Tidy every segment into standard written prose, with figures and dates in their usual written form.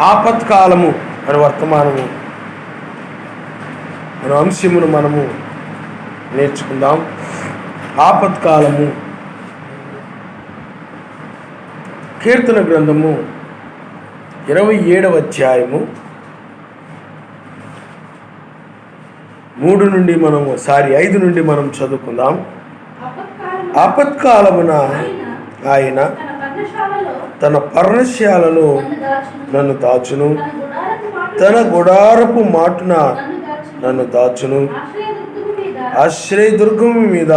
ఆపత్కాలము అని వర్తమానము మన అంశమును మనము నేర్చుకుందాం. ఆపత్కాలము. కీర్తన గ్రంథము 27వ అధ్యాయము 5 నుండి మనం చదువుకుందాం. ఆపత్కాలమున ఆయన తన పర్ణశాలలో నన్ను దాచును, తన గుడారపు మాటున నన్ను దాచును, ఆశ్రయదుర్గము మీద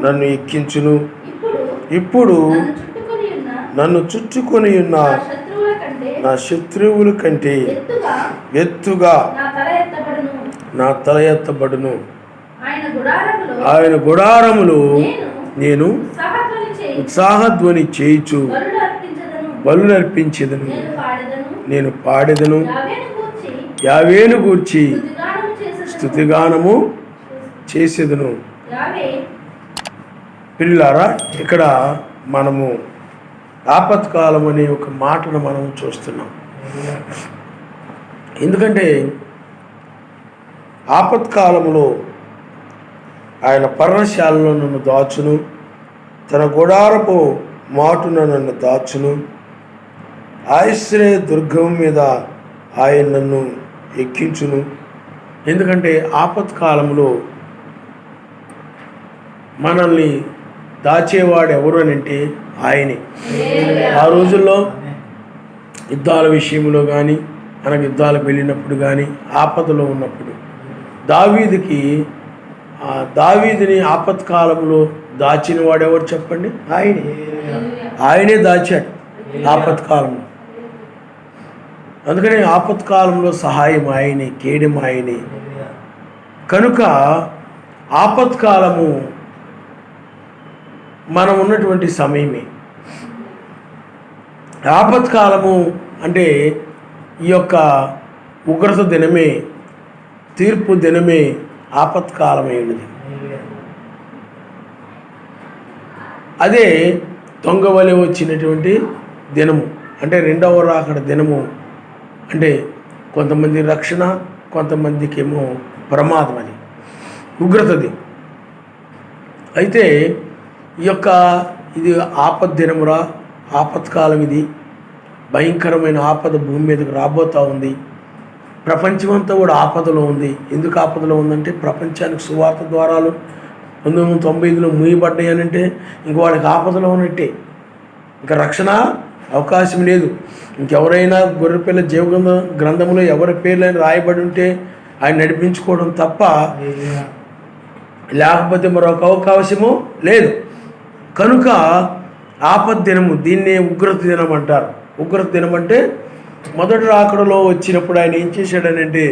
నన్ను ఎక్కించును. ఇప్పుడు నన్ను చుట్టుకొని ఉన్న నా శత్రువుల కంటే ఎత్తుగా నా తల ఎత్తబడును. ఆయన గుడారములో నేను ఉత్సాహధ్వని చేయుచు బలులు అర్పించెదను. నేను పాడెదను, యావేను గూర్చి స్తుతిగానము చేసేదను. పిల్లారా, ఇక్కడ మనము ఆపత్కాలం అనే ఒక మాటను మనం చూస్తున్నాం. ఎందుకంటే ఆపత్కాలంలో ఆయన పర్ణశాలలో నన్ను దాచును, తన గుడారపు మాటున నన్ను దాచును, ఆశ్రయ దుర్గం మీద ఆయన నన్ను ఎక్కించును. ఎందుకంటే ఆపత్కాలంలో మనల్ని దాచేవాడు ఎవరు అని అంటే ఆయనే. ఆ రోజుల్లో యుద్ధాల విషయంలో కానీ, మనకు యుద్ధాలకు వెళ్ళినప్పుడు కానీ, ఆపదలో ఉన్నప్పుడు దావీదుని ఆపత్కాలంలో దాచిన వాడు ఎవరు చెప్పండి? ఆయనే దాచాడు ఆపత్కాలంలో. అందుకని ఆపత్కాలంలో సహాయం ఆయనే, కేడెం ఆయనే. కనుక ఆపత్కాలము మనం ఉన్నటువంటి సమయమే. ఆపత్కాలము అంటే ఈ యొక్క ఉగ్రత దినమే, తీర్పు దినమే ఆపత్కాలమైనది. అదే దొంగ వలె వచ్చినటువంటి దినము, అంటే రెండవ రాకడ దినము. అంటే కొంతమంది రక్షణ, కొంతమందికి ఏమో ప్రమాదం, అది ఉగ్రతది. అయితే ఇది ఆపద్దినమురా, ఆపత్కాలం. ఇది భయంకరమైన ఆపద భూమి మీదకి రాబోతూ ఉంది. ప్రపంచమంతా కూడా ఆపదలో ఉంది. ఎందుకు ఆపదలో ఉందంటే ప్రపంచానికి సువార్త ద్వారాలు 1995లో మూయబడ్డాయి అంటే ఇంక వాళ్ళకి ఆపదలో ఉన్నట్టే. ఇంకా రక్షణ అవకాశం లేదు. ఇంకెవరైనా గొర్రెపిల్ల జీవ గ్రంథంలో ఎవరి పేర్లైనా రాయబడి ఉంటే ఆయన నడిపించుకోవడం తప్ప లేకపోతే మరొక అవకాశము లేదు. కనుక ఆపద్దినము, దీన్నే ఉగ్రత దినం అంటారు. ఉగ్రత దినం అంటే మొదటి రాకడలో వచ్చినప్పుడు ఆయన ఏం చేశాడనంటే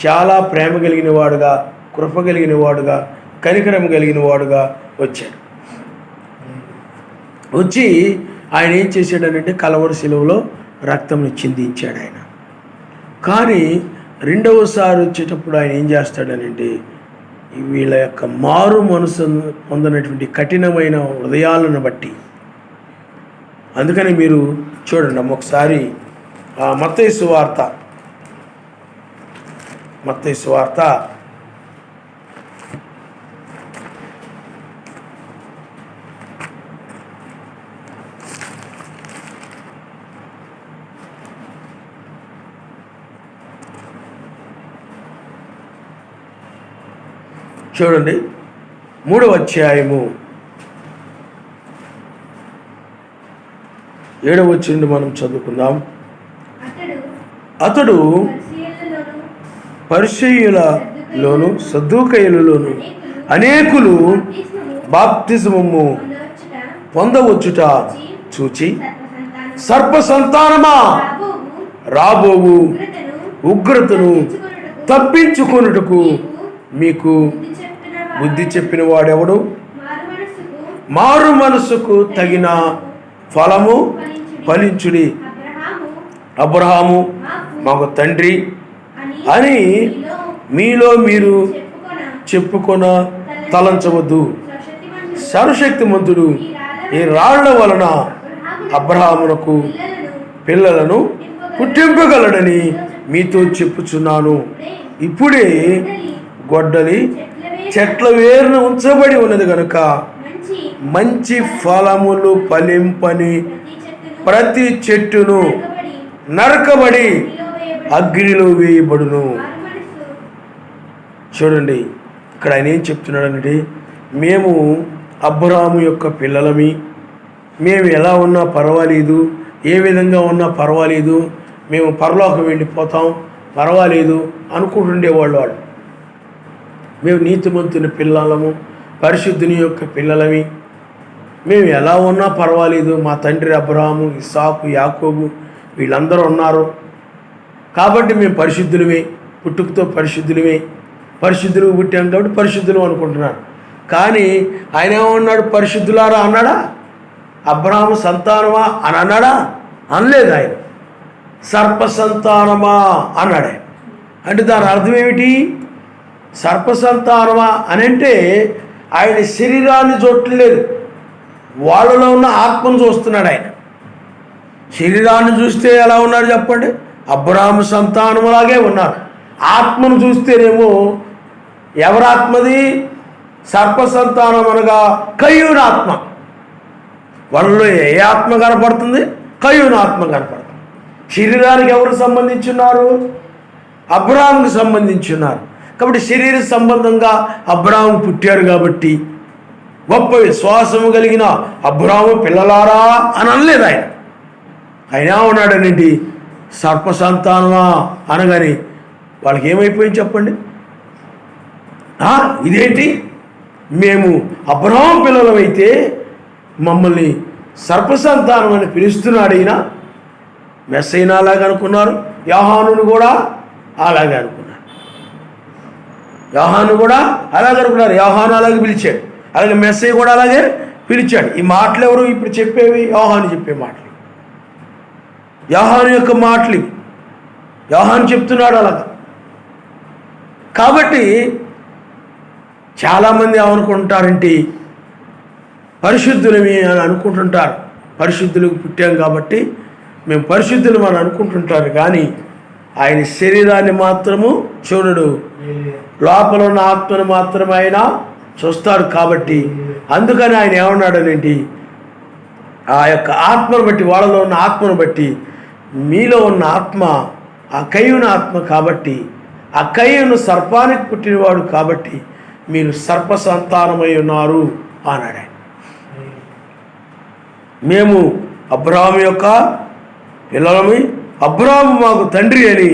చాలా ప్రేమ కలిగిన వాడుగా, కృప కలిగిన వాడుగా, కనికరం కలిగిన వాడుగా వచ్చాడు. వచ్చి ఆయన ఏం చేశాడనంటే కలవరి శిలువలో రక్తంని చిందించాడు ఆయన. కానీ రెండవసారి వచ్చేటప్పుడు ఆయన ఏం చేస్తాడనంటే వీళ్ళ యొక్క మారు మనసు పొందినటువంటి కఠినమైన హృదయాలను బట్టి. అందుకని మీరు చూడండి ఒకసారి మత్తయి సువార్త 3వ అధ్యాయము 7వ వచనం మనం చదువుకుందాం. అతడు పరిసయ్యులలోను సద్దూకయ్యులలోను అనేకులు బాప్తిజము పొందవచ్చుట చూచి, సర్ప సంతానమా, రాబోవు ఉగ్రతను తప్పించుకొనుటకు మీకు బుద్ధి చెప్పిన వాడెవడు? మారు మనసుకు తగిన ఫలము ఫలించుడి. అబ్రహాము మాకు తండ్రి అని మీలో మీరు చెప్పుకొన తలంచవద్దు. సర్వశక్తిమంతుడు ఈ రాళ్ల వలన అబ్రహామునకు పిల్లలను పుట్టింపగలడని మీతో చెప్పుచున్నాను. ఇప్పుడే గొడ్డలి చెట్ల వేరున ఉంచబడి ఉన్నది కనుక మంచి ఫలములు ఫలింపని ప్రతి చెట్టును నరకబడి అగ్నిలో వేయబడును. చూడండి, ఇక్కడ ఆయన ఏం చెప్తున్నాడంటే, మేము అబ్రాహాము యొక్క పిల్లలమి, మేము ఎలా ఉన్నా పర్వాలేదు, ఏ విధంగా ఉన్నా పర్వాలేదు, మేము పరలోకం వెళ్ళిపోతాం పర్వాలేదు అనుకుంటుండేవాళ్ళు వాళ్ళు. మేము నీతిమంతుని పిల్లలము, పరిశుద్ధుని యొక్క పిల్లలమి, మేము ఎలా ఉన్నా పర్వాలేదు, మా తండ్రి అబ్రహాము, ఇస్సాకు, యాకోబు వీళ్ళందరూ ఉన్నారు కాబట్టి మేము పరిశుద్ధులమే, పుట్టుకతో పరిశుద్ధులమే, పరిశుద్ధులు పుట్టాం కాబట్టి పరిశుద్ధులు అనుకుంటున్నారు. కానీ ఆయన ఏమన్నాడు? పరిశుద్ధులారా అన్నాడా? అబ్రహాము సంతానమా అని అన్నాడా? అనలేదు. ఆయన సర్ప సంతానమా అన్నాడు. అంటే దాని అర్థం ఏమిటి? సర్ప సంతానమా అని అంటే ఆయన శరీరాన్ని చూడట్లేదు, వాళ్ళలో ఉన్న ఆత్మను చూస్తున్నాడు. ఆయన శరీరాన్ని చూస్తే ఎలా ఉన్నాడు చెప్పండి? అబ్రహాము సంతానములాగే ఉన్నారు. ఆత్మను చూస్తేనేమో ఎవరాత్మది? సర్ప సంతానం అనగా కయ్యూని ఆత్మ. వాళ్ళలో ఏ ఆత్మ కనపడుతుంది? కయ్యూని ఆత్మ కనపడుతుంది. శరీరానికి ఎవరు సంబంధించున్నారు? అబ్రహాముకి సంబంధించున్నారు. కాబట్టి శరీర సంబంధంగా అబ్రహాము పుట్టారు కాబట్టి గొప్ప విశ్వాసము కలిగిన అబ్రహాము పిల్లలారా అని అనలేదు ఆయన. ఆయన ఉన్నాడనేంటి? సర్ప సంతానమా అనగానే వాళ్ళకి ఏమైపోయింది చెప్పండి? ఇదేంటి, మేము అబ్రహాము పిల్లలమైతే మమ్మల్ని సర్ప సంతానం అని పిలుస్తున్నాడు ఈయన. మెస్సైనా అలాగే అనుకున్నారు, యోహానును కూడా అలాగే అనుకున్నారు. యోహాను కూడా అలాగే అనుకున్నారు, యోహాను అలాగే పిలిచాడు, అలాగే మెస్సయ్య కూడా అలాగే పిలిచాడు. ఈ మాటలు ఎవరు ఇప్పుడు చెప్పేవి? యోహాను చెప్పే మాటలు, యోహాను యొక్క మాటలు. యోహాను చెప్తున్నాడు అలాగా. కాబట్టి చాలామంది ఏమనుకుంటారంటే పరిశుద్ధులమి అని అనుకుంటుంటారు. పరిశుద్ధులకు పుట్టాం కాబట్టి మేము పరిశుద్ధులు అని అనుకుంటుంటారు. కానీ ఆయన శరీరాన్ని మాత్రము చూడడు, లోపల ఉన్న ఆత్మను మాత్రమే ఆయన చూస్తాడు. కాబట్టి అందుకని ఆయన ఏమన్నాడనేంటి? ఆ యొక్క ఆత్మను బట్టి, వాళ్ళలో ఉన్న ఆత్మను బట్టి, మీలో ఉన్న ఆత్మ ఆ కయ్యూని ఆత్మ కాబట్టి, ఆ కయ్యూను సర్పానికి పుట్టినవాడు కాబట్టి మీరు సర్ప సంతానమై ఉన్నారు అన్నాడు. మేము అబ్రహాము యొక్క పిల్లలమి, అబ్రహాము మాకు తండ్రి అని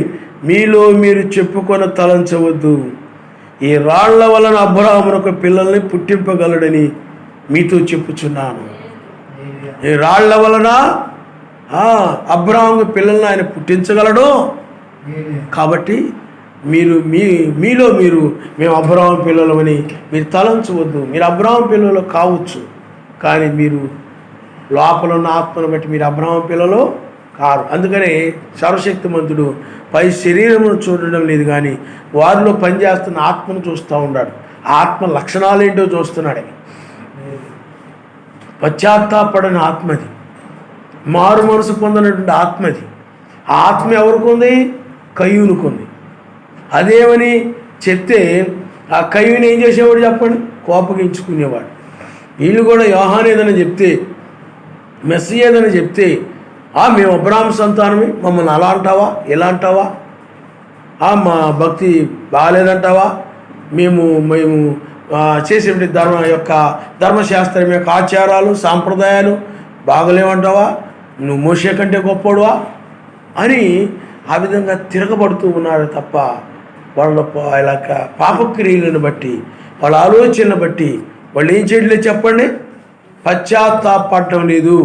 మీలో మీరు చెప్పుకొని తలంచవద్దు. ఈ రాళ్ల వలన అబ్రహామునకు పిల్లల్ని పుట్టింపగలడని మీతో చెప్పుచున్నాను. ఈ రాళ్ల వలన అబ్రహాము పిల్లల్ని ఆయన పుట్టించగలడు. కాబట్టి మీలో మీరు మేము అబ్రహాము పిల్లలమని మీరు తలంచవద్దు. మీరు అబ్రహాము పిల్లలు కావచ్చు, కానీ మీరు లోపల ఉన్న ఆత్మను బట్టి మీరు అబ్రహాము పిల్లలు కారు. అందుకని సర్వశక్తిమంతుడు పై శరీరమును చూడడం లేదు, కానీ వారిలో పనిచేస్తున్న ఆత్మను చూస్తూ ఉన్నాడు. ఆత్మ లక్షణాలు ఏంటో చూస్తున్నాడు. పశ్చాత్తాపడని ఆత్మది, మారు మనసు పొందినటువంటి ఆత్మది. ఆ ఆత్మ ఎవరికి ఉంది? కయ్యూనికి ఉంది. అదేమని చెప్తే ఆ కయ్యూని ఏం చేసేవాడు చెప్పండి? కోపగించుకునేవాడు. వీళ్ళు కూడా యోహాను ఏదైనా చెప్తే, మెస్సీ ఏదైనా చెప్తే, మేము అబ్రహాము సంతానమే, మమ్మల్ని అలా అంటావా, ఇలా అంటావా, మా భక్తి బాగాలేదంటావా, మేము చేసే ధర్మశాస్త్రం యొక్క ఆచారాలు సాంప్రదాయాలు బాగలేమంటావా, నువ్వు మోషే కంటే గొప్పడువా అని ఆ విధంగా తిరగబడుతూ ఉన్నారు తప్ప వాళ్ళ పాపక్రియలను బట్టి, వాళ్ళ ఆలోచనను బట్టి వాళ్ళు ఏం చేయడం లేదు చెప్పండి? పశ్చాత్తాపడటం లేదు.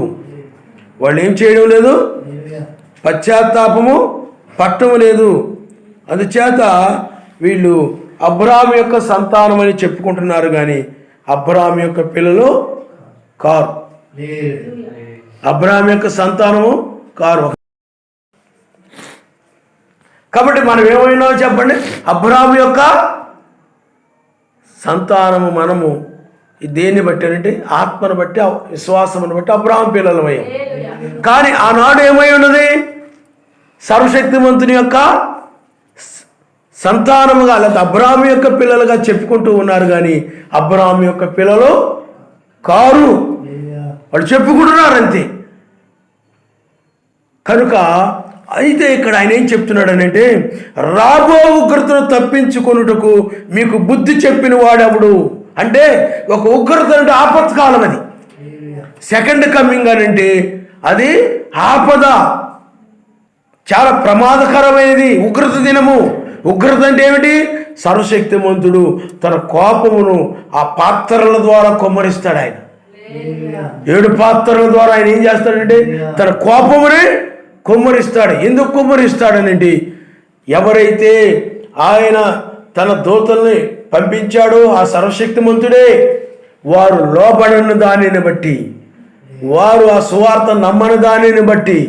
వాళ్ళు ఏం చేయడం లేదు? పశ్చాత్తాపము పట్టడం లేదు. అందుచేత వీళ్ళు అబ్రహాము యొక్క సంతానం అని చెప్పుకుంటున్నారు, కానీ అబ్రహాము యొక్క పిల్లలు కారు. అబ్రహాము యొక్క సంతానము కారు. కాబట్టి మనం ఏమైనా చెప్పండి? అబ్రహాము యొక్క సంతానము. మనము దేన్ని బట్టి అంటే ఆత్మను బట్టి, విశ్వాసమును బట్టి అబ్రహాము పిల్లలమయ్యాం. కానీ ఆనాడు ఏమై ఉన్నది? సర్వశక్తిమంతుని యొక్క సంతానముగా లేదా అబ్రాహాము యొక్క పిల్లలుగా చెప్పుకుంటూ ఉన్నారు, కానీ అబ్రాహాము యొక్క పిల్లలు కారు, వాళ్ళు చెప్పుకుంటున్నారు అంతే. కనుక అయితే ఇక్కడ ఆయన ఏం చెప్తున్నాడనంటే, రాబో ఉగ్రతను తప్పించుకొనుటకు మీకు బుద్ధి చెప్పిన వాడెవడు అంటే, ఒక ఉగ్రత అంటే ఆపత్కాలం, అది సెకండ్ కమింగ్ అని అంటే అది ఆపద, చాలా ప్రమాదకరమైనది ఉగ్రత దినము. ఉగ్రత అంటే ఏమిటి? సర్వశక్తిమంతుడు తన కోపమును ఆ పాత్రల ద్వారా కుమ్మరిస్తాడు. ఆయన 7 పాత్రల ద్వారా ఆయన ఏం చేస్తాడంటే తన కోపముని కుమ్మరిస్తాడు. ఎందుకు కుమ్మరిస్తాడనంటే, ఎవరైతే ఆయన తన దూతల్ని పంపించాడో ఆ సర్వశక్తిమంతుడే, వారు లోబడని దానిని బట్టి, వారు ఆ సువార్త నమ్మని దానిని బట్టి,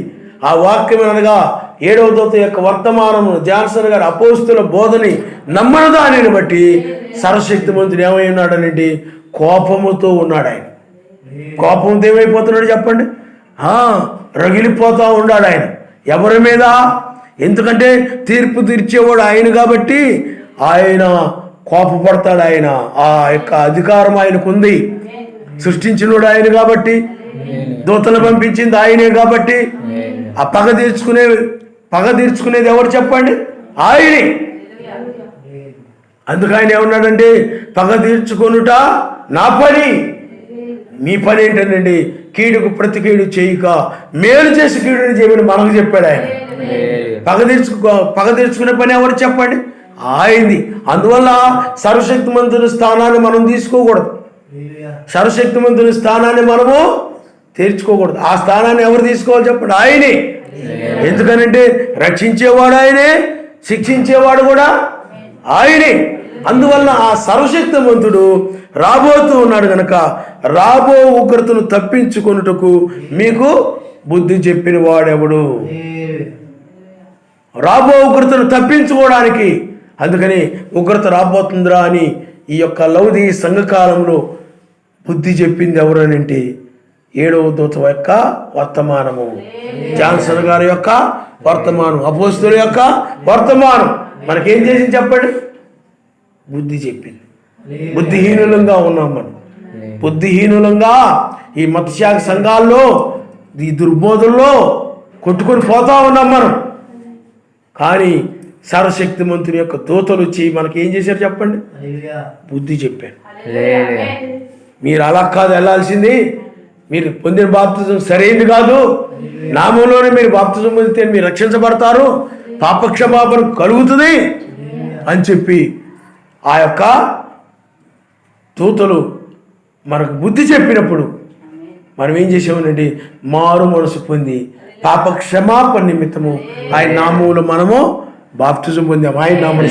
ఆ వాక్యం అనగా 7వ దూత యొక్క వర్తమానము, జాన్సన్ గారి అపోస్తుల బోధని నమ్మని దానిని బట్టి సర్వశక్తిమంతుడు ఏమై ఉన్నాడనంటే కోపముతో ఉన్నాడు. ఆయన కోపంతో ఏమైపోతున్నాడు చెప్పండి? రగిలిపోతూ ఉన్నాడు ఆయన. ఎవరి మీద? ఎందుకంటే తీర్పు తీర్చేవాడు ఆయన కాబట్టి ఆయన కోపపడతాడు. ఆయన ఆ యొక్క అధికారం ఆయనకు ఉంది. సృష్టించినోడు ఆయన కాబట్టి, దూతలు పంపించింది ఆయనే కాబట్టి, ఆ పగ తీర్చుకునేది ఎవరు చెప్పండి? ఆయనే. అందుకు ఆయన ఏమన్నాడంటే, పగ తీర్చుకొనుట నా పని, మీ పని ఏంటండి? కీడుకు ప్రతి కీడు చేయక మేలు చేసి కీడుని చేయమని మనకు చెప్పాడు ఆయన. పగ తీర్చుకునే పని ఎవరు చెప్పండి? ఆయనది. అందువల్ల సర్వశక్తిమంతుని స్థానాన్ని మనం తీసుకోకూడదు. సర్వశక్తిమంతుని స్థానాన్ని మనము తీర్చుకోకూడదు. ఆ స్థానాన్ని ఎవరు తీసుకోవాలి చెప్పండి? ఆయనే. ఎందుకనంటే రక్షించేవాడు ఆయనే, శిక్షించేవాడు కూడా ఆయనే. అందువల్ల ఆ సర్వశక్తిమంతుడు రాబోతూ ఉన్నాడు కనుక రాబో ఉగ్రతను తప్పించుకొనుటకు మీకు బుద్ధి చెప్పిన వాడెవడు? రాబో ఉగ్రతను తప్పించుకోవడానికి. అందుకని ఉగ్రత రాబోతుందిరా అని ఈ యొక్క లౌదీ సంఘకాలంలో బుద్ధి చెప్పింది ఎవరనంటే 7వ దూత యొక్క వర్తమానము, జాన్సన్ గారి యొక్క వర్తమానం, అపోస్తుల యొక్క వర్తమానం మనకేం చేసింది చెప్పండి? బుద్ధి చెప్పింది. బుద్ధిహీనులంగా ఉన్నాం మనం. బుద్ధిహీనులంగా ఈ మతశాఖ సంఘాల్లో, ఈ దుర్బోధల్లో కొట్టుకొని పోతా ఉన్నాం మనం. కానీ సర్వశక్తిమంతుని యొక్క దూతలు వచ్చి మనకి ఏం చేశారు చెప్పండి? బుద్ధి చెప్పారు. మీరు అలా కాదు వెళ్ళాల్సింది, మీరు పొందిన బాప్తిజం సరైనది కాదు, నామంలోనే మీరు బాప్తిజం పొందితే మీరు రక్షించబడతారు, పాపక్షమాపణ కలుగుతుంది అని చెప్పి ఆ యొక్క దూతలు మనకు బుద్ధి చెప్పినప్పుడు మనం ఏం చేసామనండి? మారు మనసు పొంది పాపక్షమాపణ నిమిత్తము ఆయన నామములో మనము బాప్తిజం పొందాము. ఆయన నామములో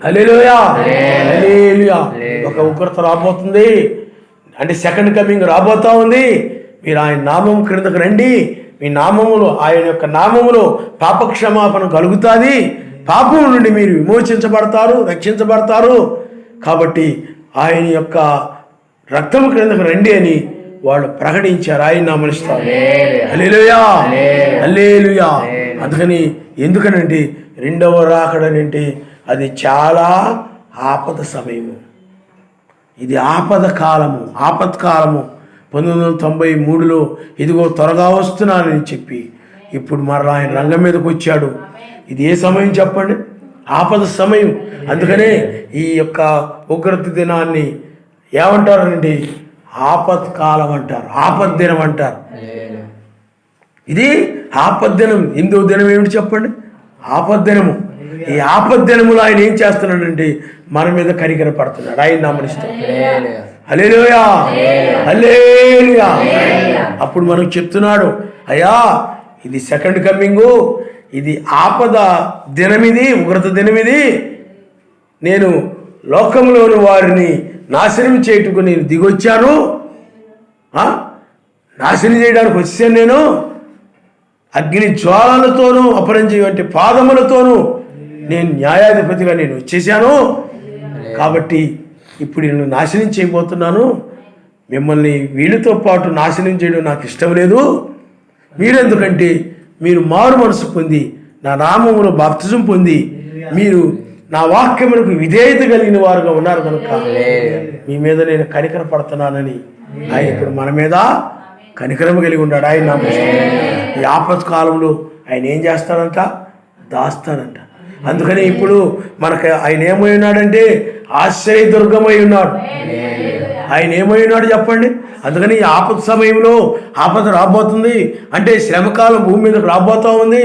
హల్లెలూయా, హల్లెలూయా. ఒక ఉగ్రత రాబోతుంది అంటే సెకండ్ కమింగ్ రాబోతా ఉంది. మీరు ఆయన నామం క్రిందకు రండి. మీ నామములో, ఆయన యొక్క నామములో పాపక్షమాపణ కలుగుతుంది. పాపం నుండి మీరు విమోచించబడతారు, రక్షించబడతారు. కాబట్టి ఆయన యొక్క రక్తము క్రిందకు రండి అని వాళ్ళు ప్రకటించారు. ఆయన నామనిస్తారు. హల్లెలూయా, హల్లెలూయా. అందుకని ఎందుకనంటే 2వ రాకడనంటే అది చాలా ఆపద సమయము. ఇది ఆపద కాలము, ఆపత్కాలము. 1993లో ఇదిగో త్వరగా వస్తున్నానని చెప్పి ఇప్పుడు మరలా ఆయన రంగం మీదకి వచ్చాడు. ఇది ఏ సమయం చెప్పండి? ఆపద సమయం. అందుకనే ఈ యొక్క ఉగ్రత దినాన్ని ఏమంటారండి? ఆపత్కాలం అంటారు, ఆపద్దినం అంటారు. ఇది ఆపద్దినం. హిందూ దినం ఏమిటి చెప్పండి? ఆపద్దినము. ఈ ఆపద్దినములో ఆయన ఏం చేస్తున్నాడంటే మన మీద కనికర పడుతున్నాడు. ఆయన నామనిస్తాడు. హల్లెలూయా, హల్లెలూయా. అప్పుడు మనకు చెప్తున్నాడు, అయ్యా ఇది సెకండ్ కమింగు, ఇది ఆపద దినం, ఇది ఉగ్రత దినం. ఇది నేను లోకంలోని వారిని నాశనం చేయుటకు నేను దిగొచ్చాను, నాశనం చేయడానికి వచ్చాను. నేను అగ్ని జ్వాలలతోనూ అపరంజి వంటి పాదములతోనూ నేను న్యాయాధిపతిగా నేను వచ్చేసాను. కాబట్టి ఇప్పుడు నేను నాశనం చేయబోతున్నాను. మిమ్మల్ని వీళ్ళతో పాటు నాశనం చేయడం నాకు ఇష్టం లేదు. మీరెందుకంటే మీరు మారు మనసు పొంది నా నామములో బాప్తిజం పొంది మీరు నా వాక్యములకు విధేయత కలిగిన వారుగా ఉన్నారు కనుక మీ మీద నేను కనికర పడుతున్నానని ఆయన ఇప్పుడు మన మీద కనికరం కలిగి ఉన్నాడు. ఆయన ఈ ఆపత్కాలంలో ఆయన ఏం చేస్తాడంట? దాస్తాడంట. అందుకని ఇప్పుడు మనకు ఆయన ఏమై ఉన్నాడంటే ఆశ్రయదుర్గమై ఉన్నాడు. ఆయన ఏమై ఉన్నాడు చెప్పండి. అందుకని ఈ ఆపద సమయంలో ఆపద రాబోతుంది అంటే శ్రమకాలం భూమి మీదకు రాబోతూ ఉంది,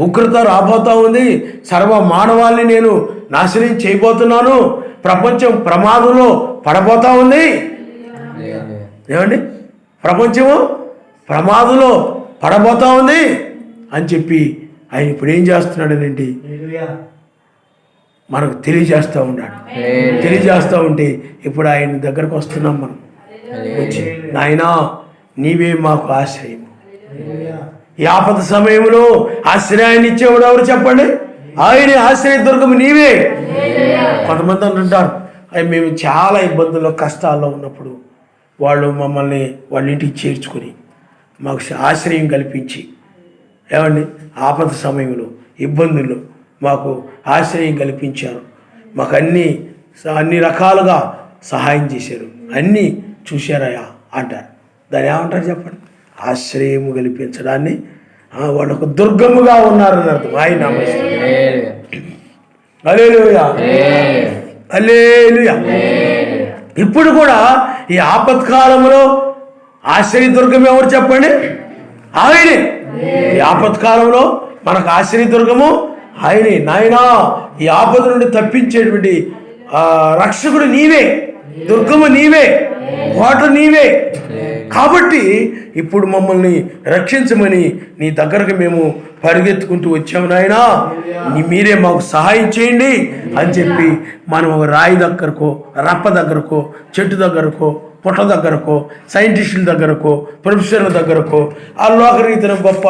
ఉగ్రత రాబోతూ ఉంది, సర్వ మానవాళిని నేను నాశనం చేయబోతున్నాను, ప్రపంచం ప్రమాదంలో పడబోతా ఉంది. ఏమండి? ప్రపంచము ప్రమాదంలో పడబోతా ఉంది అని చెప్పి ఆయన ఇప్పుడు ఏం చేస్తున్నాడనండి? మనకు తెలియజేస్తూ ఉన్నాడు. తెలియజేస్తూ ఉంటే ఇప్పుడు ఆయన దగ్గరకు వస్తున్నాం. మనం వచ్చి నాయనా నీవే మాకు ఆశ్రయం. ఈ ఆపద సమయంలో ఆశ్రయాన్ని ఇచ్చేవాడు ఎవరు చెప్పండి? ఆయన ఆశ్రయ దుర్గము నీవే. కొంతమంది అంటుంటారు మేము చాలా ఇబ్బందుల్లో కష్టాల్లో ఉన్నప్పుడు వాళ్ళు మమ్మల్ని వాళ్ళ ఇంటికి చేర్చుకొని మాకు ఆశ్రయం కల్పించి ఏమండి ఆపద సమయంలో ఇబ్బందుల్లో మాకు ఆశ్రయం కల్పించారు, మాకు అన్ని రకాలుగా సహాయం చేశారు, అన్నీ చూశారయా అంటారు. దాన్ని ఏమంటారు చెప్పండి? ఆశ్రయము కల్పించడాన్ని వాళ్ళు ఒక దుర్గముగా ఉన్నారని అర్థం. ఆయన హల్లెలూయా హల్లెలూయా. ఇప్పుడు కూడా ఈ ఆపత్కాలంలో ఆశ్రయ దుర్గం ఎవరు చెప్పండి? ఆయనే. ఈ ఆపత్కాలంలో మనకు ఆశ్రయ దుర్గము ఆయనే. నాయనా ఈ ఆపద నుండి తప్పించేటువంటి రక్షకుడు నీవే, దుర్గము నీవే, కోట నీవే. కాబట్టి ఇప్పుడు మమ్మల్ని రక్షించమని నీ దగ్గరకు మేము పరిగెత్తుకుంటూ వచ్చాము నాయనా, మీరే మాకు సహాయం చేయండి అని చెప్పి మనం రాయి దగ్గరకో, రప్ప దగ్గరకో, చెట్టు దగ్గరకో, పుట్ట దగ్గరకో, సైంటిస్టుల దగ్గరకో, ప్రొఫెసర్ల దగ్గరకో, ఆ లోకరీతిన గొప్ప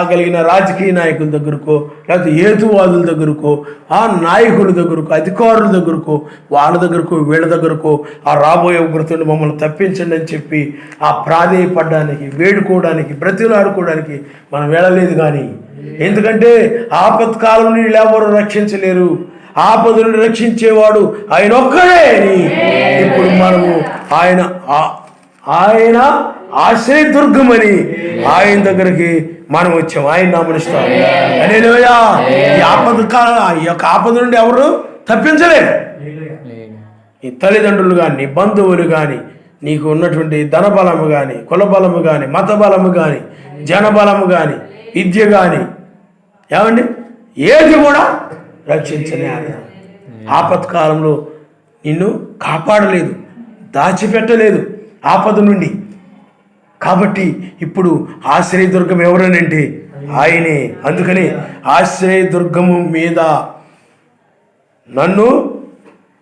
కలిగిన రాజకీయ నాయకుల దగ్గరకో, లేకపోతే హేతువాదుల దగ్గరకో, ఆ నాయకుల దగ్గరకో, అధికారుల దగ్గరకో, వాళ్ళ దగ్గరకో, వీళ్ళ దగ్గరకో ఆ రాబోయే ఉగ్రతను మమ్మల్ని తప్పించండి అని చెప్పి ఆ ప్రాధేయపడడానికి, వేడుకోవడానికి, బ్రతిలాడుకోవడానికి మనం వెళ్ళలేదు. కానీ ఎందుకంటే ఆపత్కాలం నుండి ఎవరు రక్షించలేరు, ఆపదను రక్షించేవాడు ఆయన ఒక్కడే అని ఇప్పుడు మనము ఆయన ఆశ్రయ దుర్గమని ఆయన దగ్గరికి మనం వచ్చాం. ఆయన నామనిస్తాం. హల్లెలూయా. ఈ యొక్క ఆపద నుండి ఎవరు తప్పించలేరు. నీ తల్లిదండ్రులు కానీ, నీ బంధువులు కానీ, నీకు ఉన్నటువంటి ధనబలము కానీ, కులబలము కానీ, మత బలము కానీ, జనబలము కానీ, విద్య కానీ, ఏమండి ఏది కూడా రక్షించలే. ఆపత్కాలంలో నిన్ను కాపాడలేదు, దాచిపెట్టలేదు ఆపద నుండి. కాబట్టి ఇప్పుడు ఆశ్రయదుర్గం ఎవరనంటే ఆయనే. అందుకని ఆశ్రయదుర్గము మీద నన్ను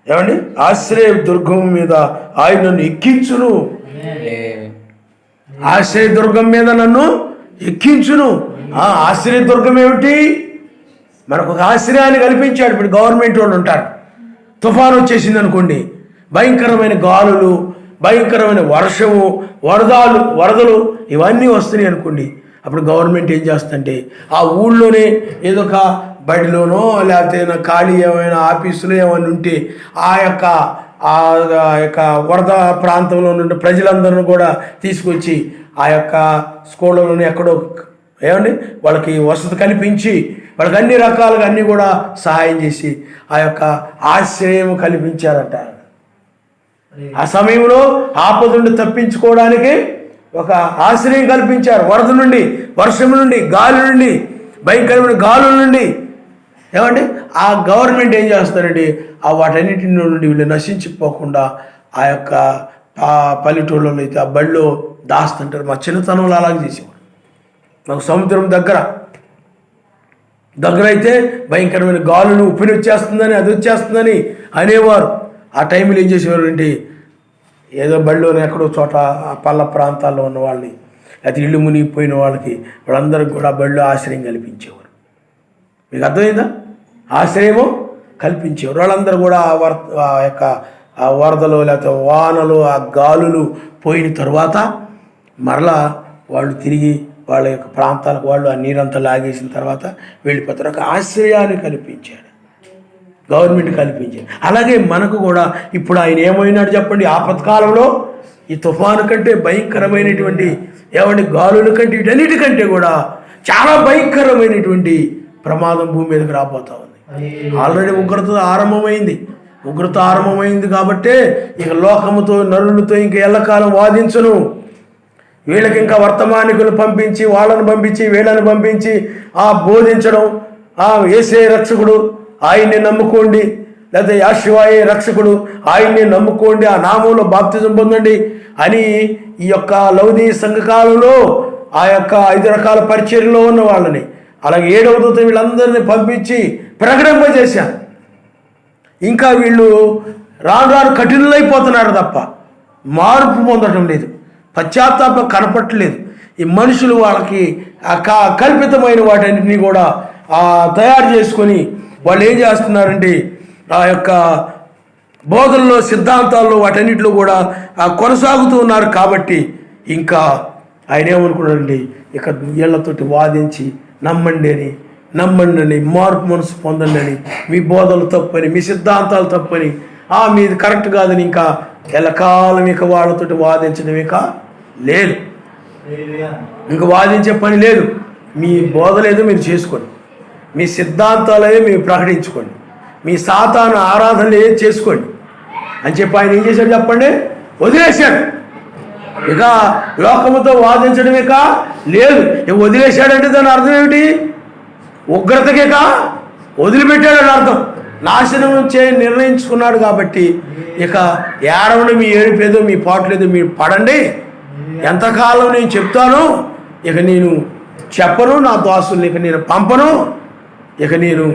ఏమండి ఆశ్రయదుర్గము మీద ఆయన నన్ను ఎక్కించును. ఆశ్రయదుర్గం మీద నన్ను ఎక్కించును. ఆశ్రయదుర్గం ఏమిటి? మనకు ఒక ఆశ్రయాన్ని కల్పించాడు. ఇప్పుడు గవర్నమెంట్ వాళ్ళు ఉంటారు, తుఫాను వచ్చేసింది అనుకోండి, భయంకరమైన గాలులు, భయంకరమైన వర్షము, వరదలు ఇవన్నీ వస్తున్నాయి అనుకోండి. అప్పుడు గవర్నమెంట్ ఏం చేస్తుందంటే ఆ ఊళ్ళోనే ఏదో ఒక బడిలోనో లేకపోతే ఖాళీ ఏమైనా ఆఫీసులో ఏమైనా ఉంటే ఆ యొక్క వరద ప్రాంతంలో నుండి ప్రజలందరినీ కూడా తీసుకొచ్చి ఆ యొక్క స్కూళ్ళలోనే ఎక్కడో ఏమండి వాళ్ళకి వసతి కల్పించి వాళ్ళకి అన్ని రకాలుగా అన్నీ కూడా సహాయం చేసి ఆ యొక్క ఆశ్రయం కల్పించారట. ఆ సమయంలో ఆపద నుండి తప్పించుకోవడానికి ఒక ఆశ్రయం కల్పించారు. వరద నుండి, వర్షం నుండి, గాలి నుండి, భయంకరమైన గాలుల నుండి. ఏమండి ఆ గవర్నమెంట్ ఏం చేస్తారండి, ఆ వాటన్నిటి నుండి వీళ్ళు నశించిపోకుండా ఆ యొక్క పల్లెటూళ్ళలో అయితే ఆ బడిలో దాస్తుంటారు. మా చిన్నతనంలో అలాగే చేసేవారు. మాకు సముద్రం దగ్గర అయితే భయంకరమైన గాలులు, ఉప్పిని వచ్చేస్తుందని, అది వచ్చేస్తుందని అనేవారు. ఆ టైంలో ఏం చేసేవారు అంటే ఏదో బడిలోనే ఎక్కడో చోట ఆ పల్ల ప్రాంతాల్లో ఉన్న వాళ్ళని, లేకపోతే ఇల్లు మునిగిపోయిన వాళ్ళకి వాళ్ళందరికీ కూడా బడిలో ఆశ్రయం కల్పించేవారు. మీకు అర్థమైందా? ఆశ్రయము కల్పించేవారు. వాళ్ళందరూ కూడా ఆ యొక్క ఆ వరదలు లేకపోతే వానలు, ఆ గాలులు పోయిన తర్వాత మరలా వాళ్ళు తిరిగి వాళ్ళ యొక్క ప్రాంతాలకు వాళ్ళు ఆ నీరంతా లాగేసిన తర్వాత వెళ్ళిపోతారు. ఒక ఆశ్రయాన్ని కల్పించాడు, గవర్నమెంట్ కల్పించాడు. అలాగే మనకు కూడా ఇప్పుడు ఆయన ఏమైనాడు చెప్పండి, ఆపత్కాలంలో ఈ తుఫాను కంటే భయంకరమైనటువంటి గాలుల కంటే వీటన్నిటికంటే కూడా చాలా భయంకరమైనటువంటి ప్రమాదం భూమి మీదకి రాబోతా ఉంది. ఆల్రెడీ ఉగ్రత ఆరంభమైంది కాబట్టే ఇక లోకముతో నరులతో ఇంక ఎల్లకాలం వాదించును. వీళ్ళకి ఇంకా వర్తమానికులు పంపించి వీళ్ళని పంపించి బోధించడం, యేసే రక్షకుడు ఆయన్ని నమ్ముకోండి, లేకపోతే యాషువాయే రక్షకుడు ఆయన్ని నమ్ముకోండి, ఆ నామంలో బాప్తిజం పొందండి అని ఈ యొక్క లౌదీ సంఘకాలంలో ఆ యొక్క 5 రకాల పరిచర్యలో ఉన్న వాళ్ళని, అలాగే 7వ దూత వీళ్ళందరినీ పంపించి ప్రకటింపజేశారు. ఇంకా వీళ్ళు రాను కఠినులైపోతున్నారు తప్ప మార్పు పొందడం లేదు, పశ్చాత్తాపం కనపట్టలేదు. ఈ మనుషులు వాళ్ళకి కల్పితమైన వాటన్నిటినీ కూడా తయారు చేసుకొని వాళ్ళు ఏం చేస్తున్నారంటే ఆ యొక్క బోధనలో, సిద్ధాంతాల్లో వాటన్నిటిలో కూడా కొనసాగుతూ ఉన్నారు. కాబట్టి ఇంకా ఆయన ఏమనుకున్నాడండి, ఇక వీళ్ళతోటి వాదించి నమ్మండి అని, మార్పు మనసు పొందండి అని, మీ బోధనలు తప్పని, మీ సిద్ధాంతాలు తప్పని, మీది కరెక్ట్ కాదని ఇంకా ఎల్లకాలం ఇక వాళ్ళతోటి వాదించడం ఇక లేదు, ఇంకా వాదించే పని లేదు. మీ బోధలేదో మీరు చేసుకోండి, మీ సిద్ధాంతాలే మీరు ప్రకటించుకోండి, మీ సాతాను ఆరాధనలు ఏది చేసుకోండి అని చెప్పి ఆయన ఏం చేశాడు చెప్పండి, వదిలేశాడు. ఇక లోకముతో వాదించడం ఇక లేదు. ఇక వదిలేశాడంటే దాని అర్థం ఏమిటి, ఉగ్రతకిక వదిలిపెట్టాడని అర్థం. నాశనం నిర్ణయించుకున్నాడు. కాబట్టి ఇక ఏడవని మీ ఏడుపేదో మీ పాటలేదో మీరు పడండి, ఎంతకాలం నేను చెప్తాను, ఇక నేను చెప్పను, నా దాసుల్ని ఇక నేను పంపను, ఇక నేను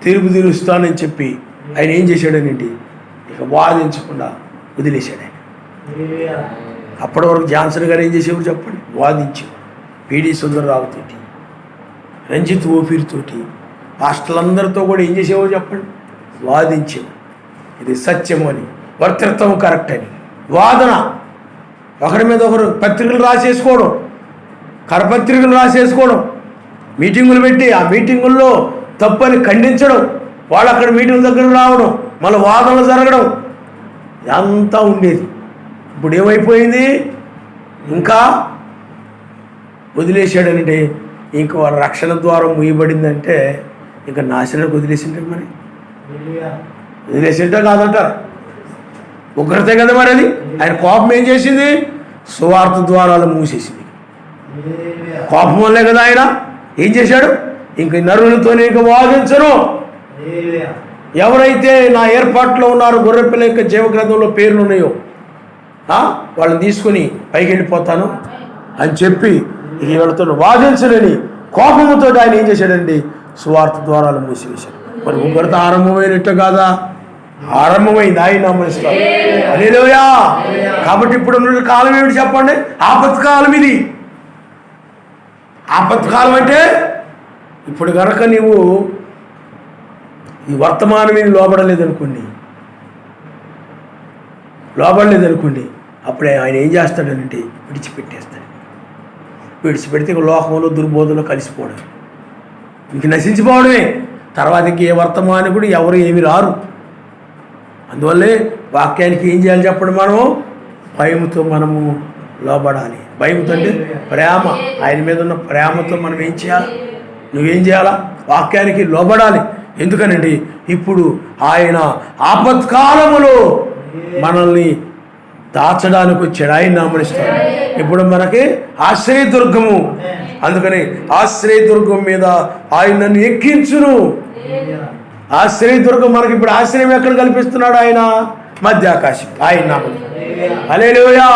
తీరుస్తానని చెప్పి ఆయన ఏం చేశాడనండి, ఇక వాదించకుండా వదిలేశాడు ఆయన. అప్పటి వరకు జాన్సన్ గారు ఏం చేసేవారు చెప్పండి, వాదించేవారు. పిడి సుందరరావుతోటి, రంజిత్ ఓఫీర్తోటి, పాస్టర్లందరితో కూడా ఏం చేసేవారు చెప్పండి, వాదించేవారు. ఇది సత్యం అని, వర్తృత్వం కరెక్ట్ అని వాదన, ఒకరి మీద ఒకరు పత్రికలు రాసేసుకోవడం, కరపత్రికలు రాసేసుకోవడం, మీటింగులు పెట్టి ఆ మీటింగుల్లో తప్పని ఖండించడం, వాళ్ళు అక్కడ మీటింగ్ దగ్గర రావడం, మళ్ళీ వాదనలు జరగడం, అంతా ఉండేది. ఇప్పుడు ఏమైపోయింది, ఇంకా వదిలేశాడనంటే ఇంక వాళ్ళ రక్షణ ద్వారం ముయ్యబడిందంటే ఇంకా నాశనానికి వదిలేసింటారు. మరి వదిలేసింటే కాదంటారు, ఉగ్రతే కదా మరి అది. ఆయన కోపం ఏం చేసింది, సువార్త ద్వారాలు మూసేసింది. కోపం వల్లే కదా ఆయన ఏం చేశాడు, ఇంక నరులతోనే ఇక వాదించను. ఎవరైతే నా ఏర్పాట్లో ఉన్నారో, గొర్రెపిల్ల యొక్క జీవగ్రంథంలో పేర్లు ఉన్నాయో వాళ్ళని తీసుకుని పైకి వెళ్ళిపోతాను అని చెప్పి వీళ్ళతో వాదించలేని కోపముతో ఆయన ఏం చేశాడండి, సువార్త ద్వారాలు మూసివేశాడు. మరి ఉగ్రత ఆరంభమైనట్టు కాదా, ఆరంభమైంది. ఆయన నమ్మనిస్తాం. హల్లెలూయా. కాబట్టి ఇప్పుడు ఉన్న కాలం ఏమిటి చెప్పండి, ఆపత్కాలం. ఇది ఆపత్కాలం అంటే ఇప్పుడు కనుక నీవు ఈ వర్తమానం మీద లోబడలేదనుకోండి, అప్పుడే ఆయన ఏం చేస్తాడనంటే విడిచిపెట్టేస్తాడు. విడిచిపెడితే ఇక లోకంలో దుర్బోధనలో కలిసిపోవడం, ఇంక నశించిపోవడమే. తర్వాత ఇంక ఏ వర్తమానికుడు ఎవరు ఏమి రారు. అందువల్లే వాక్యానికి ఏం చేయాలి చెప్పండి, మనము భయముతో మనము లోబడాలి. భయముతో అంటే ప్రేమ, ఆయన మీద ఉన్న ప్రేమతో మనం ఏం చేయాలి, నువ్వేం చేయాలా, వాక్యానికి లోబడాలి. ఎందుకనండి ఇప్పుడు ఆయన ఆపత్కాలములో మనల్ని దాచడానికి వచ్చాడు. ఆయన నామనిస్తాడు. ఇప్పుడు మనకి ఆశ్రయదుర్గము, అందుకని ఆశ్రయదుర్గం మీద ఆయన నన్ను ఎక్కించును. ఆశ్రయదుర్గం మనకి ఇప్పుడు ఆశ్రయం ఎక్కడ కల్పిస్తున్నాడు ఆయన, మధ్యాకాశం. ఆయన నామం. హల్లెలూయా.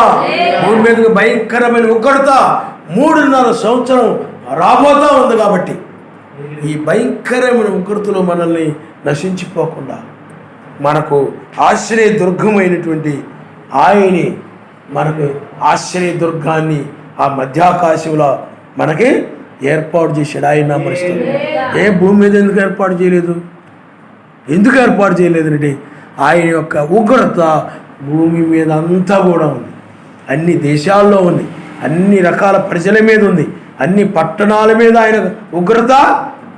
భూమి మీదకి భయంకరమైన ఉగ్రత 3.5 సంవత్సరం రాబోతా ఉంది. కాబట్టి ఈ భయంకరమైన ఉగ్రతలో మనల్ని నశించిపోకుండా మనకు ఆశ్రయదుర్గమైనటువంటి ఆయన్ని, మనకు ఆశ్రయదుర్గాన్ని ఆ మధ్యాకాశంలో మనకి ఏర్పాటు చేశాడు. ఆయన నామనిస్తాడు. ఏ భూమి మీద ఎందుకు ఏర్పాటు చేయలేదు, అంటే ఆయన యొక్క ఉగ్రత భూమి మీద అంతా కూడా ఉంది, అన్ని దేశాల్లో ఉంది, అన్ని రకాల ప్రజల మీద ఉంది. అన్ని పట్టణాల మీద ఆయన ఉగ్రత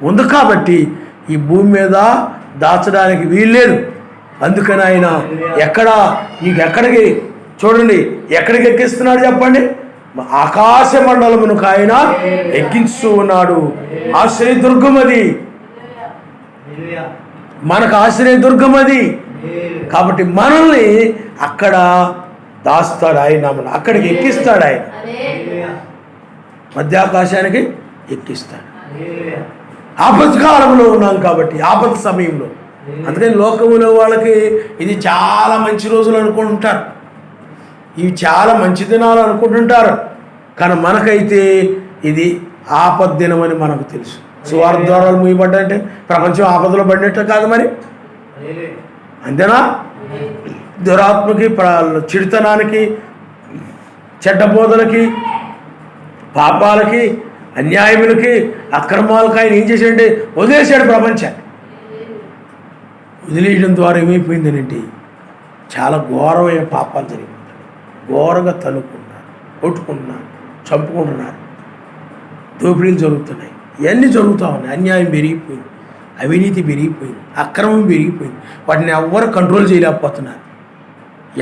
ఉంది కాబట్టి ఈ భూమి మీద దాచడానికి వీల్లేదు. అందుకని ఆయన నీకు ఎక్కడికి చూడండి, ఎక్కడికి ఎక్కిస్తున్నాడు చెప్పండి? ఆకాశ మండలమునకు ఆయన ఎక్కిస్తూ ఉన్నాడు. ఆశ్రయదుర్గమది, మనకు ఆశ్రయదుర్గమది కాబట్టి మనల్ని అక్కడ దాస్తాడు ఆయన, అక్కడికి ఎక్కిస్తాడు ఆయన, మధ్యాకాశానికి ఎక్కిస్తాడు. ఆపత్కాలంలో ఉన్నాం కాబట్టి, ఆపద సమయంలో. అందుకని లోకములో వాళ్ళకి ఇది చాలా మంచి రోజులు అనుకుంటుంటారు, ఇవి చాలా మంచి దినాలు అనుకుంటుంటారు. కానీ మనకైతే ఇది ఆపద దినమని మనకు తెలుసు. సువార్త ద్వారాలు మూయబడ్డంటే ప్రపంచం ఆపదలో పడినట్టు కాదు మరి, అంతేనా? దురాత్మకి, చెడుతనానికి, చెడ్డ బోధలకి, పాపాలకి, అన్యాయములకి, అక్రమాలకి ఆయన ఏం చేశాడంటే వదిలేశాడు ప్రపంచాన్ని. వదిలేయడం ద్వారా ఏమైపోయిందనంటే చాలా ఘోరమైన పాపాలు జరిగిపోతాయి. ఘోరంగా తనుకుంటున్నారు, కొట్టుకుంటున్నారు, చంపుకుంటున్నారు, దోపిడీలు జరుగుతున్నాయి, ఇవన్నీ జరుగుతూ ఉన్నాయి. అన్యాయం పెరిగిపోయింది, అవినీతి పెరిగిపోయింది, అక్రమం పెరిగిపోయింది. వాటిని ఎవ్వరు కంట్రోల్ చేయలేకపోతున్నారు,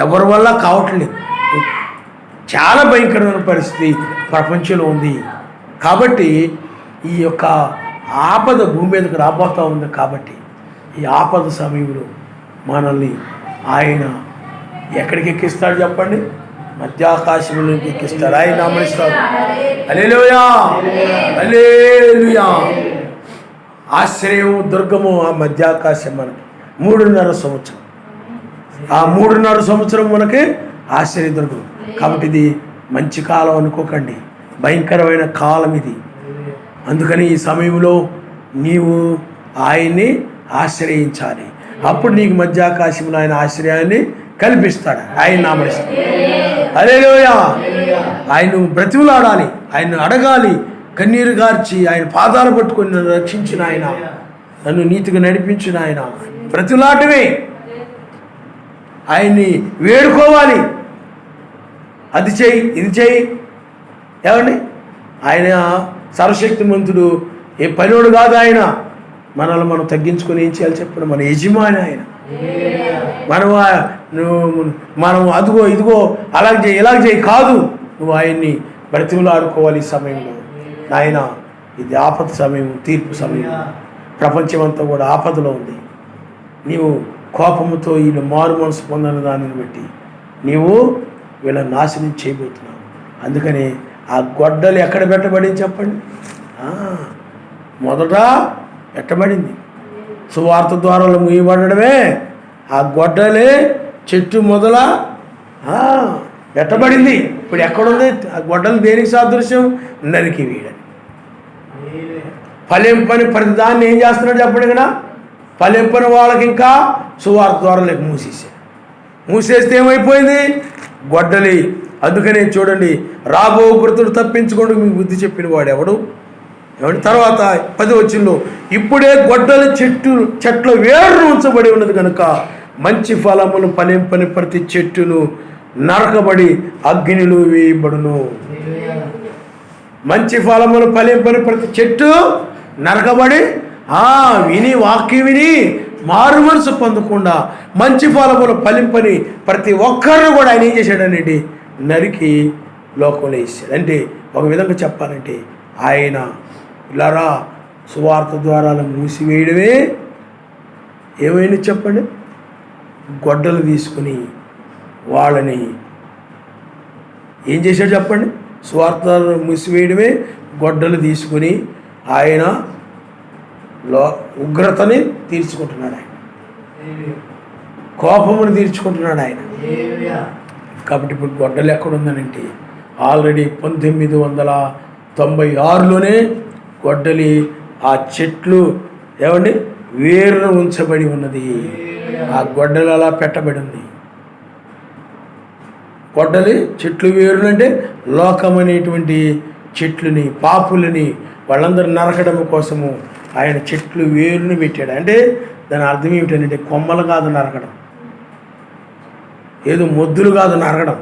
ఎవరి వల్ల కావట్లేదు. చాలా భయంకరమైన పరిస్థితి ప్రపంచంలో ఉంది. కాబట్టి ఈ యొక్క ఆపద భూమి మీదకి రాబోతూ ఉంది. కాబట్టి ఈ ఆపద సమయంలో మనల్ని ఆయన ఎక్కడికి ఎక్కిస్తాడు చెప్పండి? మధ్యాకాశంలోకి ఎక్కిస్తాడు. ఆయన నామనిస్తాడు. హల్లెలూయా, హల్లెలూయా. ఆశ్రయం, దుర్గము ఆ మధ్యాకాశం మనకి 3.5 సంవత్సరం. ఆ 3.5 సంవత్సరం మనకి ఆశ్రయదుర్గం. కాబట్టి ఇది మంచి కాలం అనుకోకండి, భయంకరమైన కాలం ఇది. అందుకని ఈ సమయంలో నీవు ఆయన్ని ఆశ్రయించాలి. అప్పుడు నీకు మధ్యాకాశంలో ఆయన ఆశ్రయాన్ని కల్పిస్తాడు. ఆయన నామనిస్తాడు. హల్లెలూయా. ఆయన బ్రతిమలాడాలి, ఆయన అడగాలి, కన్నీరు గార్చి ఆయన పాదాలు పట్టుకొని నన్ను రక్షించిన ఆయన, నన్ను నీతిగా నడిపించిన ఆయన బ్రతిమలాటమే. ఆయన్ని వేడుకోవాలి, అది చెయ్యి, ఇది చెయ్యి. ఏమండి, ఆయన సర్వశక్తిమంతుడు, ఏ పనివాడు కాదు ఆయన. మనల్ని మనం తగ్గించుకొని ఏం చేయాలి చెప్పండి? మన యజమాని ఆయన. మనం అదిగో ఇదిగో అలాగ చేయి ఇలాగ చేయి కాదు, నువ్వు ఆయన్ని బ్రతిమలాడుకోవాలి. ఈ సమయంలో ఆయన ఇది ఆపద సమయం, తీర్పు సమయం. ప్రపంచమంతా కూడా ఆపదలో ఉంది. నీవు కోపముతో వీళ్ళు మారు మనసు పొందిన దానిని బట్టి నీవు వీళ్ళని నాశనం చేయబోతున్నావు. అందుకని ఆ గొడ్డలు ఎక్కడ పెట్టబడింది చెప్పండి? మొదట పెట్టబడింది సువార్త ద్వారాలు మూయబడమే. ఆ గొడ్డలే చెట్టు మొదల పెట్టబడింది. ఇప్పుడు ఎక్కడుంది ఆ గొడ్డలు? దేనికి సాదృశ్యం? నరికి వీడని. ఫలింపని ప్రతి దాన్ని ఏం చేస్తున్నాడు చెప్పండి? కదా ఫలింపని వాళ్ళకి ఇంకా సువార్త ద్వారాలకు మూసేస్తే ఏమైపోయింది? గొడ్డలి. అందుకనే చూడండి, రాబో కృతుడు తప్పించుకోండి మీకు బుద్ధి చెప్పిన వాడు ఎవడు? తర్వాత 10వ వచనంలో, ఇప్పుడే గొడ్డలి చెట్ల వేరును ఉంచబడి ఉన్నది కనుక మంచి ఫలములు ఫలింపని ప్రతి చెట్టును నరకబడి అగ్నిలో వేయబడును. మంచి ఫలములు ఫలింపని ప్రతి చెట్టు నరకబడి, విని వాక్యం విని మారు మనసు పొందకుండా మంచి ఫలములు ఫలింపని ప్రతి ఒక్కరిని కూడా ఆయన ఏం చేశాడనేది నరికి లోకంలో వేసాడు. అంటే ఒక విధంగా చెప్పాలంటే ఆయన ఇలారా సువార్త ద్వారాలు మూసివేయడమే ఏమైనా చెప్పండి? గొడ్డలు తీసుకుని వాళ్ళని ఏం చేశాడు చెప్పండి? సువార్త మూసివేయడమే గొడ్డలు తీసుకుని ఆయన ఉగ్రతని తీర్చుకుంటున్నాడు, ఆయన కోపమును తీర్చుకుంటున్నాడు ఆయన. కాబట్టి ఇప్పుడు గొడ్డలు ఎక్కడుందనంటే ఆల్రెడీ 1996లోనే గొడ్డలి ఆ చెట్లు ఏమండి వేరును ఉంచబడి ఉన్నది. ఆ గొడ్డలి అలా పెట్టబడి ఉంది. గొడ్డలి చెట్లు వేరులు అంటే లోకం అనేటువంటి చెట్లని, పాపులని వాళ్ళందరూ నరకడం కోసము ఆయన చెట్లు వేరుని పెట్టాడు. అంటే దాని అర్థం ఏమిటంటే కొమ్మలు కాదు నరకడం, ఏదో మొద్దులు కాదు నరకడం,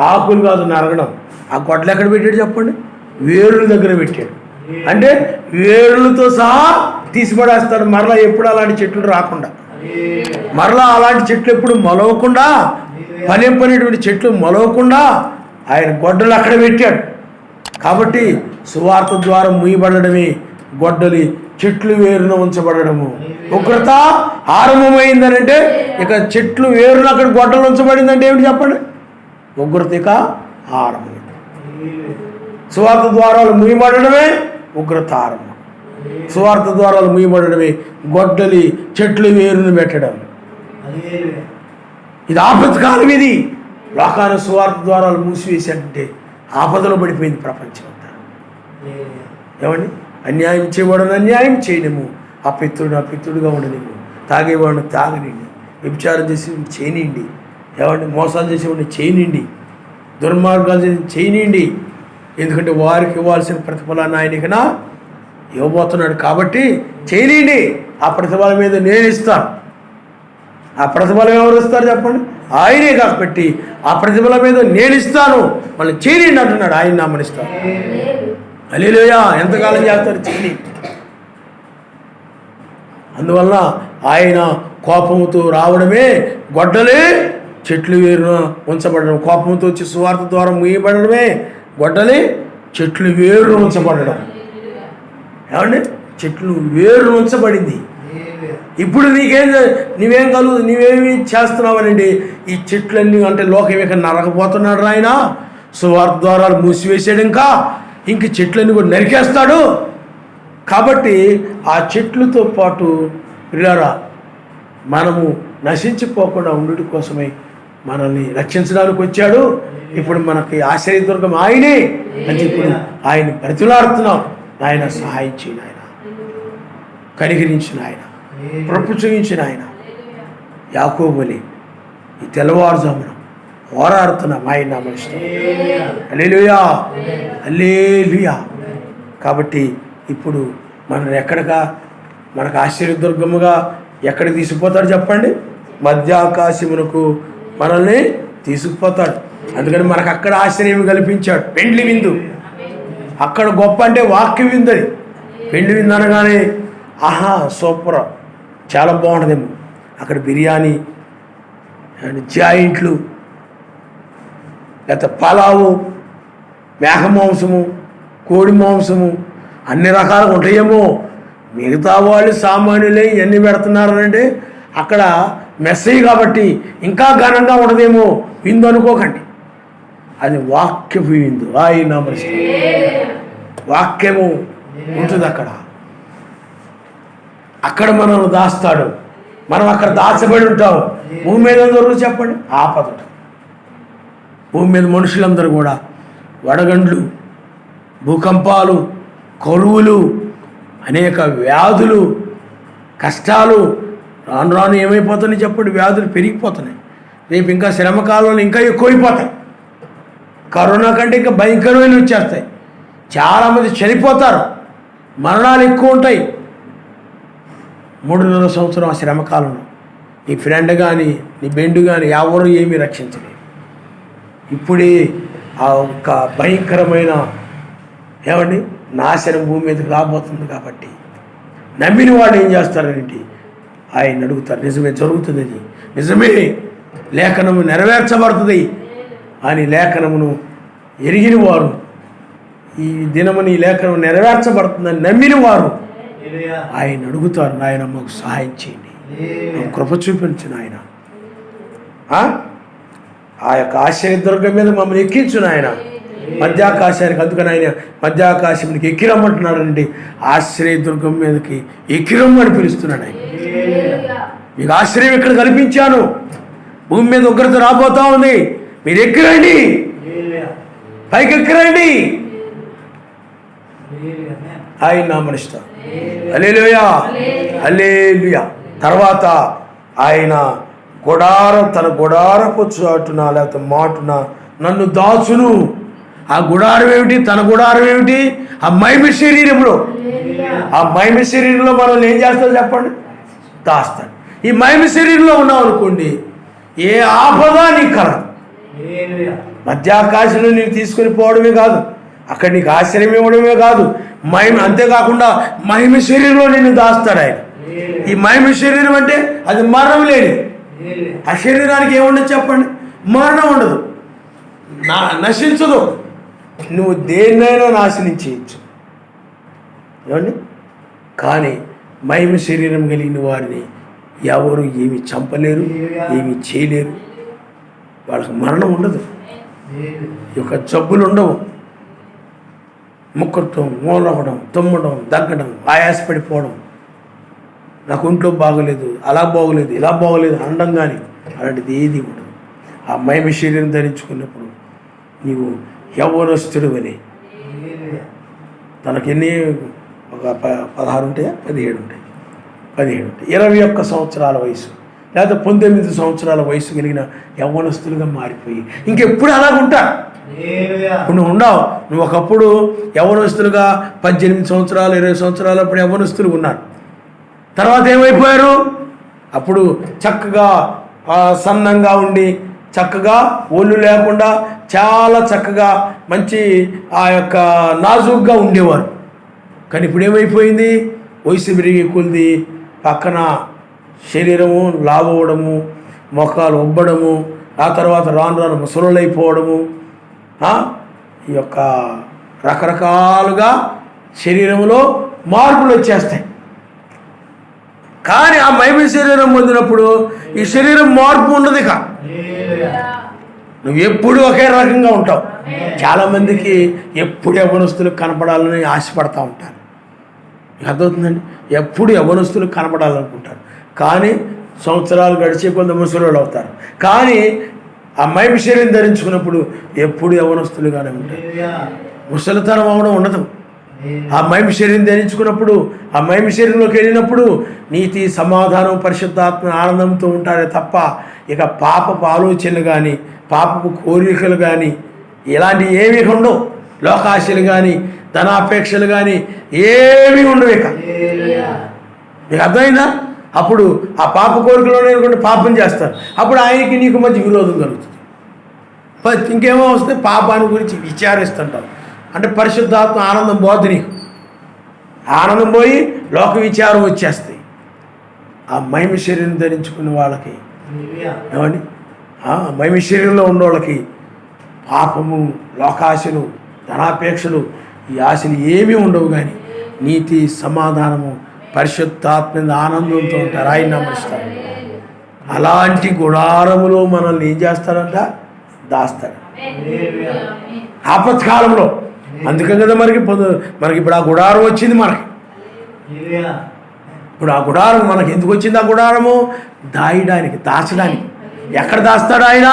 ఆకులు కాదు నరకడం. ఆ గొడ్డలు ఎక్కడ పెట్టాడు చెప్పండి? వేరుల దగ్గర పెట్టాడు. అంటే వేరులతో సహా తీసిపడేస్తాడు. మరలా ఎప్పుడు అలాంటి చెట్లు రాకుండా, మరలా అలాంటి చెట్లు ఎప్పుడు మొలవకుండా, పనింపనేటువంటి చెట్లు మొలవకుండా ఆయన గొడ్డలు అక్కడ పెట్టాడు. కాబట్టి సువార్త ద్వారా ముయ్యబడడమే గొడ్డలి, చెట్లు వేరున ఉంచబడము. ఉగ్రత ఆరంభమైందనంటే ఇక చెట్లు వేరున అక్కడ గొడ్డలు ఉంచబడిందంటే ఏమిటి చెప్పండి? ఉగ్రత ఇక ఆరంభం. సువార్త ద్వారాలు ముయ్యబడమే ఉగ్రత ఆరంభం. సువార్త ద్వారాలు ముయ్యబడమే గొడ్డలి, చెట్లు వేరును పెట్టడం. ఇది ఆపత్కాలం. ఇది లోకాన సువార్త ద్వారాలు మూసివేశాడంటే ఆపదలో పడిపోయింది ప్రపంచం అంతా. ఏమండి? అన్యాయం చేయవాడని అన్యాయం చేయలేము, అపిత్రుడుగా ఉండలేము, తాగేవాడిని తాగనిండి, వ్యభిచారం చేసేవాడిని చేయనిండి, ఏమండి మోసాలు చేసేవాడిని చేయనిండి, దుర్మార్గాలు చేసి చేయనిండి. ఎందుకంటే వారికి ఇవ్వాల్సిన ప్రతిఫలాన్ని ఆయన ఇవ్వబోతున్నాడు. కాబట్టి చేయనిండి. ఆ ప్రతిఫలం మీద నేను ఇస్తాను. ఆ ప్రతిఫలం ఎవరు ఇస్తారు చెప్పండి? ఆయనే. కాబట్టి ఆ ప్రతిఫలం మీద నేను ఇస్తాను, మళ్ళీ చేయనిండి అంటున్నాడు. ఆయన నామనిస్తాను. హల్లెలూయా. ఎంతకాలం చేస్తారు? చేయని. అందువల్ల ఆయన కోపంతో రావడమే గొడ్డలే, చెట్లు వేరున ఉంచబడడం. కోపంతో వచ్చి సువార్త ద్వారా ముయ్యబడడమే గొడ్డలి, చెట్లు వేరు ఉంచబడడం. ఏమండి? చెట్లు వేరు ఉంచబడింది. ఇప్పుడు నువ్వేం నువ్వేమి చేస్తున్నావనండి? ఈ చెట్లన్నీ అంటే లోకం ఇక నరకపోతున్నాడు ఆయన. సువార్త ద్వారాలు మూసివేసాడు. ఇంక చెట్లన్నీ కూడా నరికేస్తాడు. కాబట్టి ఆ చెట్లతో పాటు పిల్లరా మనము నశించిపోకుండా ఉండుట కోసమే మనల్ని రక్షించడానికి వచ్చాడు. ఇప్పుడు మనకి ఆశ్రయదుర్గం ఆయనే అని ఇప్పుడు ఆయన బ్రతిలాడుతున్నాం. ఆయన సహాయం చేయను, ఆయన కనికరించిన, ఆయన కృప చూపించిన, ఆయన యాకోబుని ఈ తెల్లవారుజామున పోరాడుతున్నాం. ఆయన నామనిస్తాం. హల్లెలూయా, హల్లెలూయా. కాబట్టి ఇప్పుడు మనం మనకు ఆశ్చర్యదుర్గముగా ఎక్కడికి తీసుకుపోతాడు చెప్పండి? మధ్యాకాశమునకు మనల్ని తీసుకుపోతాడు. అందుకని మనకు అక్కడ ఆశ్చర్యం కల్పించాడు. పెండ్లి విందు అక్కడ గొప్ప అంటే వాక్య విందు. అది పెండ్లి విందు అనగానే ఆహా సూపర్, చాలా బాగుంటుందేమో. అక్కడ బిర్యానీ, జాయింట్లు, లేకపోతే పలావు, మేక మాంసము, కోడి మాంసము, అన్ని రకాలుగా ఉంటాయేమో. మిగతా వాళ్ళు సామాన్యులే ఇవన్నీ పెడుతున్నారనంటే అక్కడ మెస్సయ్య కాబట్టి ఇంకా ఘనంగా ఉండదేమో విందు అనుకోకండి. అది వాక్యపు విందు. ఆయన వాక్యము ఉంటుంది అక్కడ మనల్ని దాస్తాడు. మనం అక్కడ దాచబడి ఉంటాం. భూమి మీద దొరుకు చెప్పండి? ఆపద. భూమి మీద మనుషులందరూ కూడా వడగండ్లు, భూకంపాలు, కరువులు, అనేక వ్యాధులు, కష్టాలు. రాను రాను ఏమైపోతున్నాయి చెప్పండి? వ్యాధులు పెరిగిపోతున్నాయి. రేపు ఇంకా శ్రమకాలంలో ఇంకా ఎక్కువైపోతాయి. కరోనా కంటే ఇంకా భయంకరమైన వచ్చేస్తాయి. చాలామంది చనిపోతారు, మరణాలు ఎక్కువ ఉంటాయి. 3.5 సంవత్సరం ఆ శ్రమకాలంలో నీ ఫ్రెండ్ కానీ నీ బెండు కానీ ఎవరు ఏమీ రక్షించలేదు. ఇప్పుడే ఆ ఒక్క భయంకరమైన నాశనం భూమి మీదకి రాబోతుంది. కాబట్టి నమ్మిన వాళ్ళు ఏం చేస్తారంటే ఆయన అడుగుతారు. నిజమే జరుగుతుంది, అది నిజమే, లేఖనము నెరవేర్చబడుతుంది అని లేఖనమును ఎరిగిన వారు, ఈ దినముని లేఖనం నెరవేర్చబడుతుందని నమ్మిన వారు ఆయన అడుగుతారు. నాయన మాకు సహాయం చేయండి, కృప చూపించు నాయన, ఆ యొక్క ఆశ్చర్యదుర్గం మీద మమ్మల్ని ఎక్కించు నాయన, మధ్యాకాశానికి. అందుకని ఆయన మధ్యాకాశానికి ఎక్కిరమ్మంటున్నాడండి. ఆశ్రయదుర్గం మీదకి ఎక్కిరమ్మని పిలుస్తున్నాడు ఆయన. మీకు ఆశ్రయం ఇక్కడ కల్పించాను. భూమి మీద ఉగ్రత రాబోతా ఉంది, మీరు ఎక్కిరండి, పైకి ఎక్కిరండి. ఆయన నామనిస్తాం. హల్లెలూయా, హల్లెలూయా. తర్వాత ఆయన తన గుడారపు చాటున లేకపోతే మాటున నన్ను దాచును. ఆ గుడారం ఏమిటి? తన గుడారం ఏమిటి? ఆ మహిమ శరీరంలో. ఆ మహిమ శరీరంలో మనల్ని ఏం చేస్తాడు చెప్పండి? దాస్తాడు. ఈ మహిమ శరీరంలో ఉన్నాం అనుకోండి, ఏ ఆపద నీకు కలదు. మధ్యాకాశంలో నేను తీసుకొని పోవడమే కాదు, అక్కడ నీకు ఆశ్రయం ఇవ్వడమే కాదు, మహిమ, అంతేకాకుండా మహిమ శరీరంలో నిన్ను దాస్తాడు ఆయన. ఈ మహిమ శరీరం అంటే అది మరణం లేని. ఆ శరీరానికి ఏముండదు చెప్పండి? మరణం ఉండదు, నశించదు. నువ్వు దేన్నైనా నాశనం చేయొచ్చు, ఏమండి? కానీ మహిమ శరీరం కలిగిన వారిని ఎవరు ఏమి చంపలేరు, ఏమి చేయలేరు. వాళ్ళకి మరణం ఉండదు, ఈ యొక్క జబ్బులు ఉండవు. ముక్కటం, మూలవడం, తుమ్మడం, దగ్గడం, ఆయాసపడిపోవడం, నాకు ఒంట్లో బాగోలేదు, అలా బాగోలేదు, ఇలా బాగోలేదు అనడం కానీ అలాంటిది ఏది ఉండదు. ఆ మహిమ శరీరం ధరించుకున్నప్పుడు నీవు యవ్వనస్తుడు అని. తనకెన్ని ఒక 16 ఉంటాయా, 17 ఉంటాయి, 21 సంవత్సరాల వయసు లేదా 19 సంవత్సరాల వయసు కలిగిన యవ్వనస్తులుగా మారిపోయి ఇంకెప్పుడు అలాగుంటా. ఇప్పుడు నువ్వు ఉండవు. నువ్వు ఒకప్పుడు యవ్వనస్తులుగా 18 సంవత్సరాలు 20 సంవత్సరాలు అప్పుడు యవ్వనస్తులు ఉన్నారు. తర్వాత ఏమైపోయారు? అప్పుడు చక్కగా సన్నంగా ఉండి, చక్కగా ఒళ్ళు లేకుండా చాలా చక్కగా మంచి ఆ యొక్క నాజూగ్గా ఉండేవారు. కానీ ఇప్పుడు ఏమైపోయింది? వయసు పెరిగి కొలిది పక్కన శరీరము లావవడము, మొఖాలు ఉబ్బడము, ఆ తర్వాత రాను రాను ముసలులైపోవడము, ఈ యొక్క రకరకాలుగా శరీరంలో మార్పులు వచ్చేస్తాయి. కానీ ఆ మహిమ శరీరం పొందినప్పుడు ఈ శరీరం మార్పు ఉండదు. ఇక నువ్వు ఎప్పుడు ఒకే రకంగా ఉంటావు. చాలామందికి ఎప్పుడు యవ్వనస్తులకు కనపడాలని ఆశపడతా ఉంటారు. అర్థమవుతుందండి? ఎప్పుడు యవ్వనస్తులకు కనపడాలనుకుంటారు, కానీ సంవత్సరాలు గడిచే కొంత ముసలోళ్ళు అవుతారు. కానీ ఆ మహిమ శరీరం ధరించుకున్నప్పుడు ఎప్పుడు యవ్వనస్తులుగానే ఉంటారు. ముసలితనం అవడం ఉండదు. ఆ మహిమ శరీరం ధరించుకున్నప్పుడు, ఆ మహిమ శరీరంలోకి వెళ్ళినప్పుడు నీతి, సమాధానం, పరిశుద్ధాత్మ, ఆనందంతో ఉంటారే తప్ప ఇక పాపపు ఆలోచనలు కానీ, పాపపు కోరికలు కానీ ఇలాంటివి ఏమీ ఉండవు. లోకాశలు కానీ, ధనాపేక్షలు కానీ ఏమీ ఉండవు. ఇక మీకు అర్థమైందా? అప్పుడు ఆ పాప కోరికలోనే పాపం చేస్తారు. అప్పుడు ఆయనకి నీకు మధ్య విరోధం కలుగుతుంది. ఇంకేమో వస్తే పాపాన్ని గురించి విచారిస్తుంటాం. అంటే పరిశుద్ధాత్మ ఆనందం పోద్ది. నీకు ఆనందం పోయి లోక విచారం వచ్చేస్తాయి. ఆ మహిమ శరీరం ధరించుకున్న వాళ్ళకి, ఏమండి, మహిమ శరీరంలో ఉన్న వాళ్ళకి పాపము, లోకాశలు, ధనాపేక్షలు, ఈ ఆశలు ఏమీ ఉండవు. కానీ నీతి, సమాధానము, పరిశుద్ధాత్మ ఆనందంతో ఉంటారు. ఆయన నమస్తారు. అలాంటి గుడారములో మనల్ని ఏం చేస్తాడంట? దాస్తాడు ఆపత్కాలంలో. అందుకే కదా మనకి ఇప్పుడు ఆ గుడారం వచ్చింది. మనకి ఇప్పుడు ఆ గుడారం మనకి ఎందుకు వచ్చింది? ఆ గుడారము దాయడానికి, దాచడానికి. ఎక్కడ దాస్తాడు ఆయన?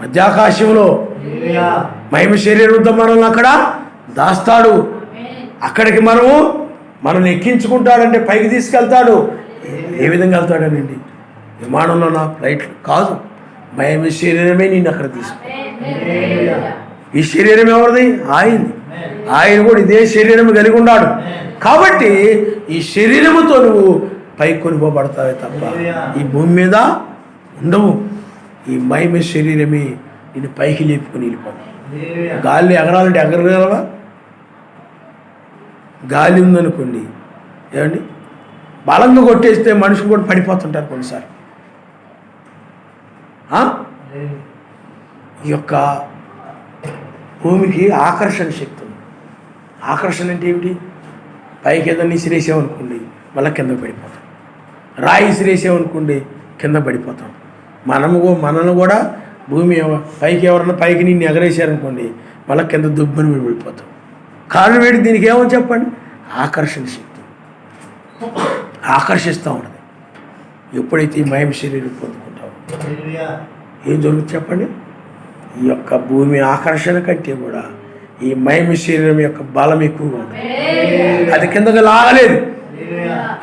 మధ్యాకాశంలో మహిమ శరీరంతో మనల్ని అక్కడ దాస్తాడు. అక్కడికి మనల్ని ఎక్కించుకుంటాడంటే పైకి తీసుకెళ్తాడు. ఏ విధంగా వెళ్తాడనండి? విమానంలోనా, ఫ్లైట్లు కాదు, మహిమ శరీరమే నిన్ను అక్కడ తీసుకుంటాడు. ఈ శరీరం ఎవరిది? ఆయనది. ఆయన కూడా ఇదే శరీరం కలిగి ఉన్నాడు. కాబట్టి ఈ శరీరముతో నువ్వు పైకి కొనిపోబడతావే తప్ప ఈ భూమి మీద ఉండవు. ఈ మహిమ శరీరమే నిన్ను పైకి లేపుకొని వెళ్ళిపోతావు. గాలి ఎగరాలంటే ఎగరగలవా? గాలి ఉందనుకోండి, ఏమండి, బలంగా కొట్టేస్తే మనుషులు కూడా పడిపోతుంటారు కొన్నిసార్లు. ఈ యొక్క భూమికి ఆకర్షణ శక్తి ఉంది. ఆకర్షణ అంటే ఏమిటి? పైకి ఏదైనా ఇసిరేసామనుకోండి మళ్ళీ కింద పడిపోతాం. రాయి ఇసిరేసామనుకోండి కింద పడిపోతాం. మనల్ని కూడా భూమి పైకి ఎవరన్నా పైకి నిన్ను ఎగరేసారనుకోండి మళ్ళీ కింద దుబ్బని పడిపోతాం. కారణం ఏంటి? దీనికి ఏమని చెప్పండి? ఆకర్షణ శక్తి ఆకర్షిస్తూ ఉంటుంది. ఎప్పుడైతే ఈ మహిమ శరీరం పొందుకుంటావు ఏం జరుగుతుంది చెప్పండి? ఈ యొక్క భూమి ఆకర్షణ కంటే కూడా ఈ మహిమ శరీరం యొక్క బలం ఎక్కువగా ఉంటుంది. అది కిందకి లాగలేదు.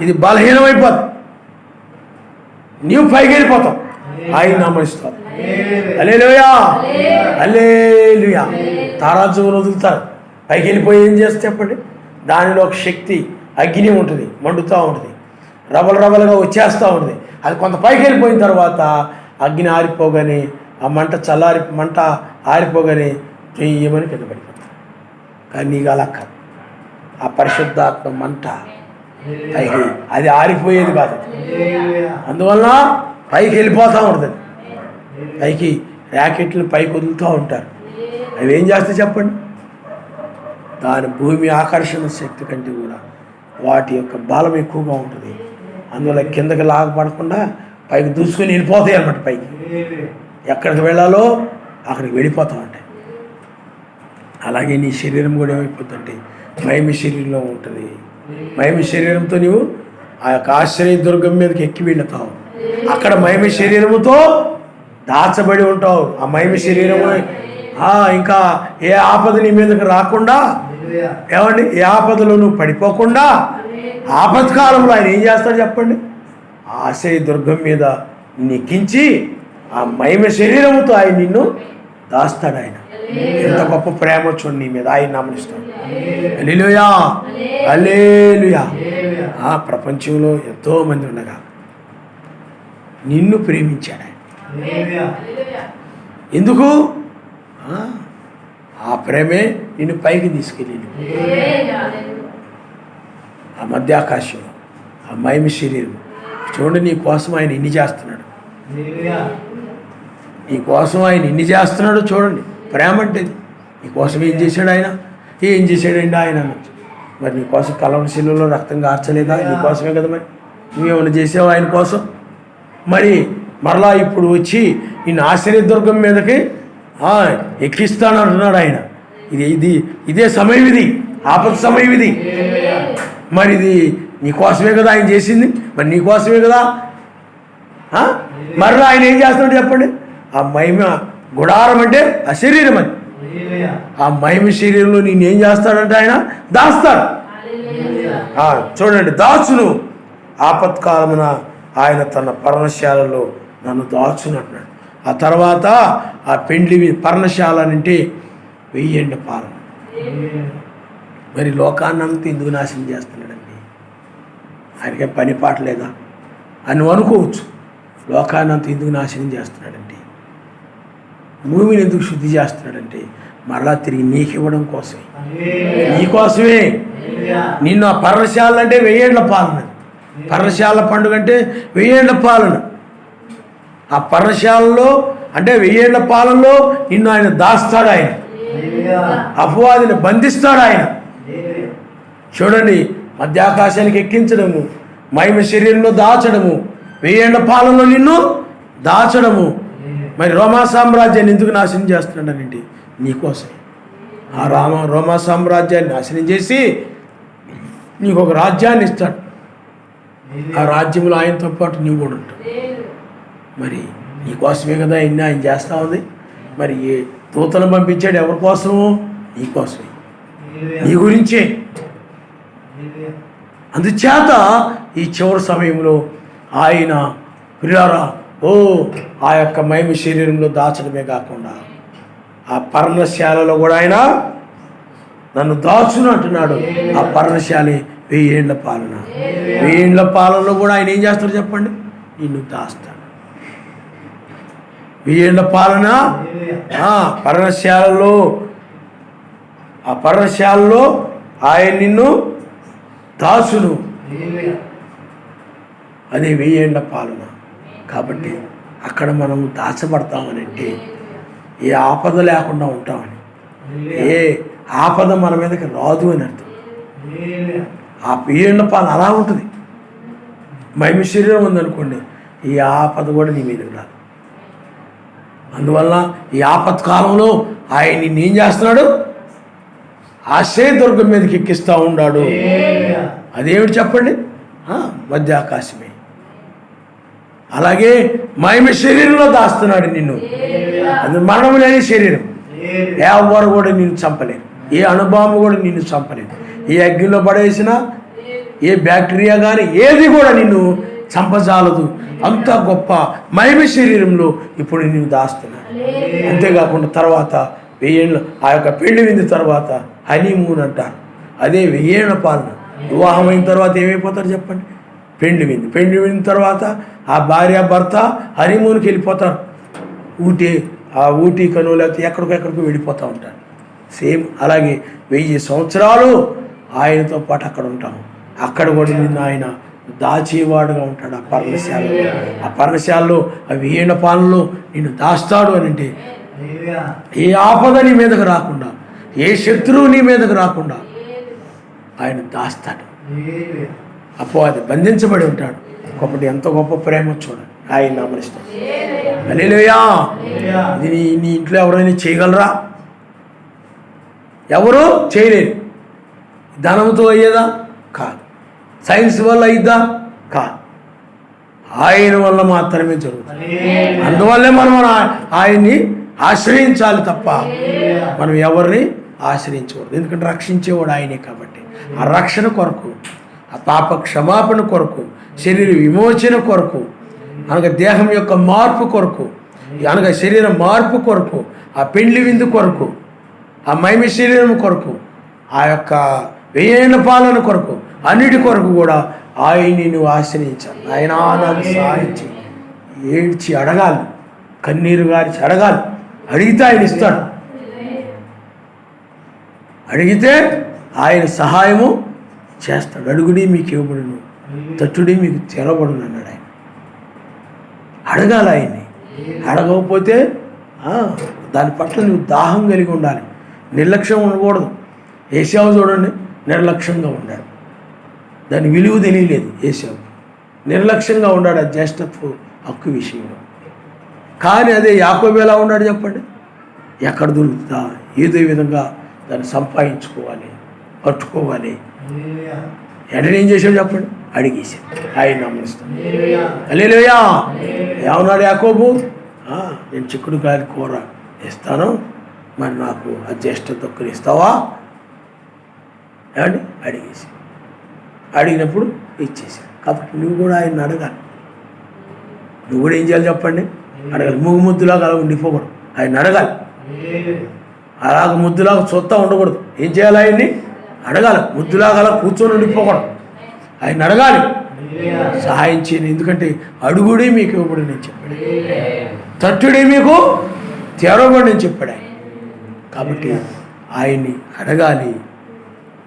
ఇది బలహీనమైపోతుంది. నీవు పైకి వెళ్ళిపోతావు. ఆయన నామనిస్తావు. హల్లెలూయా, హల్లెలూయా. తారాజువులు వదులుతారు. పైకి వెళ్ళిపోయి ఏం చేస్తే చెప్పండి? దానిలో ఒక శక్తి, అగ్ని ఉంటుంది, మండుతూ ఉంటుంది, రబలుగా వచ్చేస్తూ ఉంటుంది. అది కొంత పైకి వెళ్ళిపోయిన తర్వాత అగ్ని ఆరిపోగానే, ఆ మంట ఆరిపోగానే చెయ్యమని కింద పడిపోతుంది. కానీ నీకు అలా కాదు. ఆ పరిశుద్ధాత్మ మంట పైకి అది ఆరిపోయేది కాదు. అందువలన పైకి వెళ్ళిపోతూ ఉంటుంది. పైకి ర్యాకెట్లు పైకి వదులుతూ ఉంటారు. అవి ఏం చేస్తే చెప్పండి, దాని భూమి ఆకర్షణ శక్తి కంటే కూడా వాటి యొక్క బలం ఎక్కువగా ఉంటుంది. అందువల్ల కిందకి లాగపడకుండా పైకి దూసుకొని వెళ్ళిపోతాయి అన్నమాట. పైకి ఎక్కడికి వెళ్ళాలో అక్కడికి వెళ్ళిపోతూ ఉంటాయి. అలాగే నీ శరీరం కూడా ఏమైపోతుంటే మహిమ శరీరంలో ఉంటుంది. మహిమ శరీరంతో నీవు ఆ యొక్క ఆశ్రయ దుర్గం మీదకి ఎక్కి వెళతావు. అక్కడ మహిమ శరీరముతో దాచబడి ఉంటావు. ఆ మహిమ శరీరము ఇంకా ఏ ఆపద నీ మీదకి రాకుండా, ఏమండి, ఏ ఆపదలో నువ్వు పడిపోకుండా ఆపత్కాలంలో ఆయన ఏం చేస్తాడు చెప్పండి, ఆశ్రయ దుర్గం మీద నిన్ను ఎక్కించి ఆ మహిమ శరీరముతో ఆయన నిన్ను దాస్తాడు. ఆయన ఎంత గొప్ప ప్రేమ చూడు నీ మీద, ఆయన నమనిస్తాడు. హల్లెలూయా, హల్లెలూయా. ఆ ప్రపంచంలో ఎంతోమంది ఉండగా నిన్ను ప్రేమించాడు ఆయన. ఎందుకు? ఆ ప్రేమే నిన్ను పైకి తీసుకెళ్ళి ఆ మధ్యాకాశంలో ఆ మహిమ శరీరం చూడండి. నీ కోసం ఆయన ఎన్ని చేస్తున్నాడు, నీ కోసం ఆయన ఎన్ని చేస్తున్నాడో చూడండి. ప్రేమ అంటే నీ కోసం ఏం చేశాడు ఆయన, ఏం చేశాడండి ఆయన అనొచ్చు. మరి నీ కోసం కలవరి శిలువలో రక్తం కార్చలేదా? నీ కోసమే కదా. మరి నువ్వేమైనా చేసావు ఆయన కోసం? మరి మరలా ఇప్పుడు వచ్చి ఈ ఆశ్చర్యదుర్గం మీదకి ఎక్కిస్తాను అంటున్నాడు ఆయన. ఇదే సమయం, ఇది ఆపద సమయం ఇది. మరి ఇది నీకోసమే కదా ఆయన చేసింది, మరి నీకోసమే కదా. మరలా ఆయన ఏం చేస్తున్నాడు చెప్పండి, ఆ మహిమ గుడారం అంటే ఆ శరీరం అది. ఆ మహిమ శరీరంలో నేను ఏం చేస్తాడంటే ఆయన దాస్తాడు. చూడండి, దాచును ఆపత్కాలమున ఆయన తన పర్ణశాలలో నన్ను దాచును అంటున్నాడు. ఆ తర్వాత ఆ పెండ్లి పర్ణశాల అంటే 1000 ఏళ్ల పాలన. మరి లోకాన్నంతా ఎందుకు నాశనం చేస్తున్నాడండి? ఆయనకే పని పాట లేదా అని అనుకోవచ్చు. లోకాన్నంతా ఎందుకు నాశనం చేస్తున్నాడంటే, భూమిని ఎందుకు శుద్ధి చేస్తున్నాడంటే మరలా తిరిగి నీకు ఇవ్వడం కోసమే, నీకోసమే. నిన్ను ఆ పర్ణశాల అంటే 1000 ఏళ్ల పాలన. పర్ణశాల పండుగ అంటే 1000 ఏళ్ల పాలన. ఆ పర్ణశాలలో అంటే 1000 ఏళ్ల పాలనలో నిన్ను ఆయన దాస్తాడు. ఆయన అపవాదిని బంధిస్తాడు. ఆయన చూడండి, మధ్యాకాశానికి ఎక్కించడము, మహిమ శరీరంలో దాచడము, 1000 ఏళ్ల పాలనలో నిన్ను దాచడము. మరి రోమా సామ్రాజ్యాన్ని ఎందుకు నాశనం చేస్తున్నాడనండి? నీకోసమే. ఆ రోమా సామ్రాజ్యాన్ని నాశనం చేసి నీకు ఒక రాజ్యాన్ని ఇస్తాడు. ఆ రాజ్యంలో ఆయనతో పాటు నీవు కూడా ఉంటావు. మరి నీకోసమే కదా ఆయన చేస్తూ ఉంది. మరి ఏ దూతలను పంపించాడు ఎవరి కోసము? నీకోసమే, నీ గురించే. అందుచేత ఈ చివరి సమయంలో ఆయన ప్రియారా ఆ యొక్క మహిమ శరీరంలో దాచడమే కాకుండా ఆ పర్ణశాలలో కూడా ఆయన నన్ను దాచును అంటున్నాడు. ఆ పర్ణశాలే 1000 ఏళ్ల పాలన. 1000 ఏళ్ల పాలనలో కూడా ఆయన ఏం చేస్తాడు చెప్పండి? నిన్ను దాస్తాడు. 1000 ఏళ్ల పాలన పర్ణశాలలో, ఆ పర్ణశాలలో ఆయన నిన్ను దాచును. అదే 1000 ఏళ్ల పాలన. కాబట్టి అక్కడ మనం దాచబడతామని అంటే ఏ ఆపద లేకుండా ఉంటామని, ఏ ఆపద మన మీదకి రాదు అని అర్థం. ఆ 1000 ఏళ్ల పాలన అలా ఉంటుంది. మహిమ శరీరం ఉందనుకోండి, ఈ ఆపద కూడా నీ మీదకి రాదు. అందువల్ల ఈ ఆపత్కాలంలో ఆయన నిన్ను ఏం చేస్తున్నాడు? ఆశ్రయదుర్గం మీదకి ఎక్కిస్తూ ఉన్నాడు. అదేమిటి చెప్పండి? మధ్యాకాశమే. అలాగే మహిమ శరీరంలో దాస్తున్నాడు నిన్ను. అది మరణం లేని శరీరం. ఎవరు కూడా నిన్ను చంపలేరు, ఏ అణుబాంబు కూడా నిన్ను చంపలేదు. ఏ అగ్నిలో పడేసినా ఏ బ్యాక్టీరియా కానీ ఏది కూడా నిన్ను చంపజాలదు. అంత గొప్ప మహిమ శరీరంలో ఇప్పుడు నిన్ను దాస్తున్నాడు. అంతేకాకుండా తర్వాత 1000 ఏళ్ళు ఆ యొక్క పెళ్లి విందు తర్వాత హనీమూన్ అంటారు. అదే 1000 ఏళ్ల పాలన. వివాహం అయిన తర్వాత ఏమైపోతారు చెప్పండి? పెళ్లి విందు. పెళ్లి విందు తర్వాత ఆ భార్య భర్త హనీమూన్కి వెళ్ళిపోతారు. ఊటీ కను లేకపోతే ఎక్కడికో వెళ్ళిపోతూ ఉంటారు. సేమ్ అలాగే 1000 సంవత్సరాలు ఆయనతో పాటు అక్కడ ఉంటాము. అక్కడ కూడా నిన్ను ఆయన దాచేవాడుగా ఉంటాడు. ఆ పర్ణశాలలో ఆ వీణ పాలనలో నిన్ను దాస్తాడు అని అంటే ఏ ఆపద నీ మీదకు రాకుండా, ఏ శత్రువు నీ మీదకు రాకుండా ఆయన దాస్తాడు. అపవాది బంధించబడి ఉంటాడు. ఒకటి ఎంత గొప్ప ప్రేమ చూడండి. ఆయన నామనిస్తాడు. హల్లెలూయా. ఇది నీ ఇంట్లో ఎవరైనా చేయగలరా? ఎవరు చేయలేరు. ధనంతో అయ్యేదా? కాదు. సైన్స్ వల్ల అయ్యిద్దా? కాదు. ఆయన వల్ల మాత్రమే జరుగుతుంది. అందువల్లే మనం ఆయన్ని ఆశ్రయించాలి తప్ప మనం ఎవరిని ఆశ్రయించకూడదు. ఎందుకంటే రక్షించేవాడు ఆయనే కాబట్టి ఆ రక్షణ కొరకు, ఆ పాప క్షమాపణ కొరకు, శరీర విమోచన కొరకు, అనగా దేహం యొక్క మార్పు కొరకు, అనగా శరీర మార్పు కొరకు, ఆ పెండ్లి విందు కొరకు, ఆ మైమి శరీరం కొరకు, ఆ యొక్క వేయన పాలన కొరకు, అన్నిటి కొరకు కూడా ఆయన్ని నువ్వు ఆశ్రయించాలి. ఆయన నాకు సహాయించి ఏడ్చి అడగాలి, కన్నీరు గారిచి అడగాలి. అడిగితే ఆయన ఇస్తాడు. అడిగితే ఆయన సహాయము చేస్తాడు. అడుగుడి మీకు ఇవ్వబడును, తట్టుడి మీకు తెరవబడును అన్నాడు ఆయన. అడగాలి ఆయన్ని. అడగకపోతే దాని పట్ల నువ్వు దాహం కలిగి ఉండాలి. నిర్లక్ష్యం ఉండకూడదు. ఏశావు చూడండి, నిర్లక్ష్యంగా ఉన్నాడు. దాని విలువ తెలియలేదు ఏశావు. నిర్లక్ష్యంగా ఉన్నాడు ఆ జ్యేష్ఠత్వ హక్కు విషయంలో. కానీ అదే యాకోబు ఎలా ఉన్నాడు చెప్పండి? ఎక్కడ దొరుకుతుందా, ఏదో విధంగా దాన్ని సంపాదించుకోవాలి, పట్టుకోవాలి. వెంటనే ఏం చేశాడు చెప్పండి? అడిగేశాడు. ఆయన నమ్మనిస్తాడు. హల్లెలూయా. ఏమన్నాడు యాకోబు? నేను చిక్కుడుకాయల కూర ఇస్తాను, మరి నాకు ఆ జ్యేష్ఠ తొక్కుని ఇస్తావా? ఏమండి? అడిగేసి అడిగినప్పుడు ఇచ్చేసాడు. కాబట్టి నువ్వు కూడా ఆయన అడగాలి. నువ్వు కూడా ఏం చేయాలి చెప్పండి? అడగాలి. ముద్దులాగా అలా ఉండిపోకూడదు. ఆయన అడగాలి. అలాగ ముద్దులాగా చూస్తూ ఉండకూడదు. ఏం చేయాలి? ఆయన్ని అడగాలి. ముద్దులాగా అలా కూర్చొని ఉండిపోకూడదు. ఆయన అడగాలి, సహాయం చేయను. ఎందుకంటే అడుగుడే మీకు ఇవ్వబడి నేను చెప్పాడు, తట్టుడే మీకు తెరవబడి నేను చెప్పాడు ఆయన. కాబట్టి ఆయన్ని అడగాలి.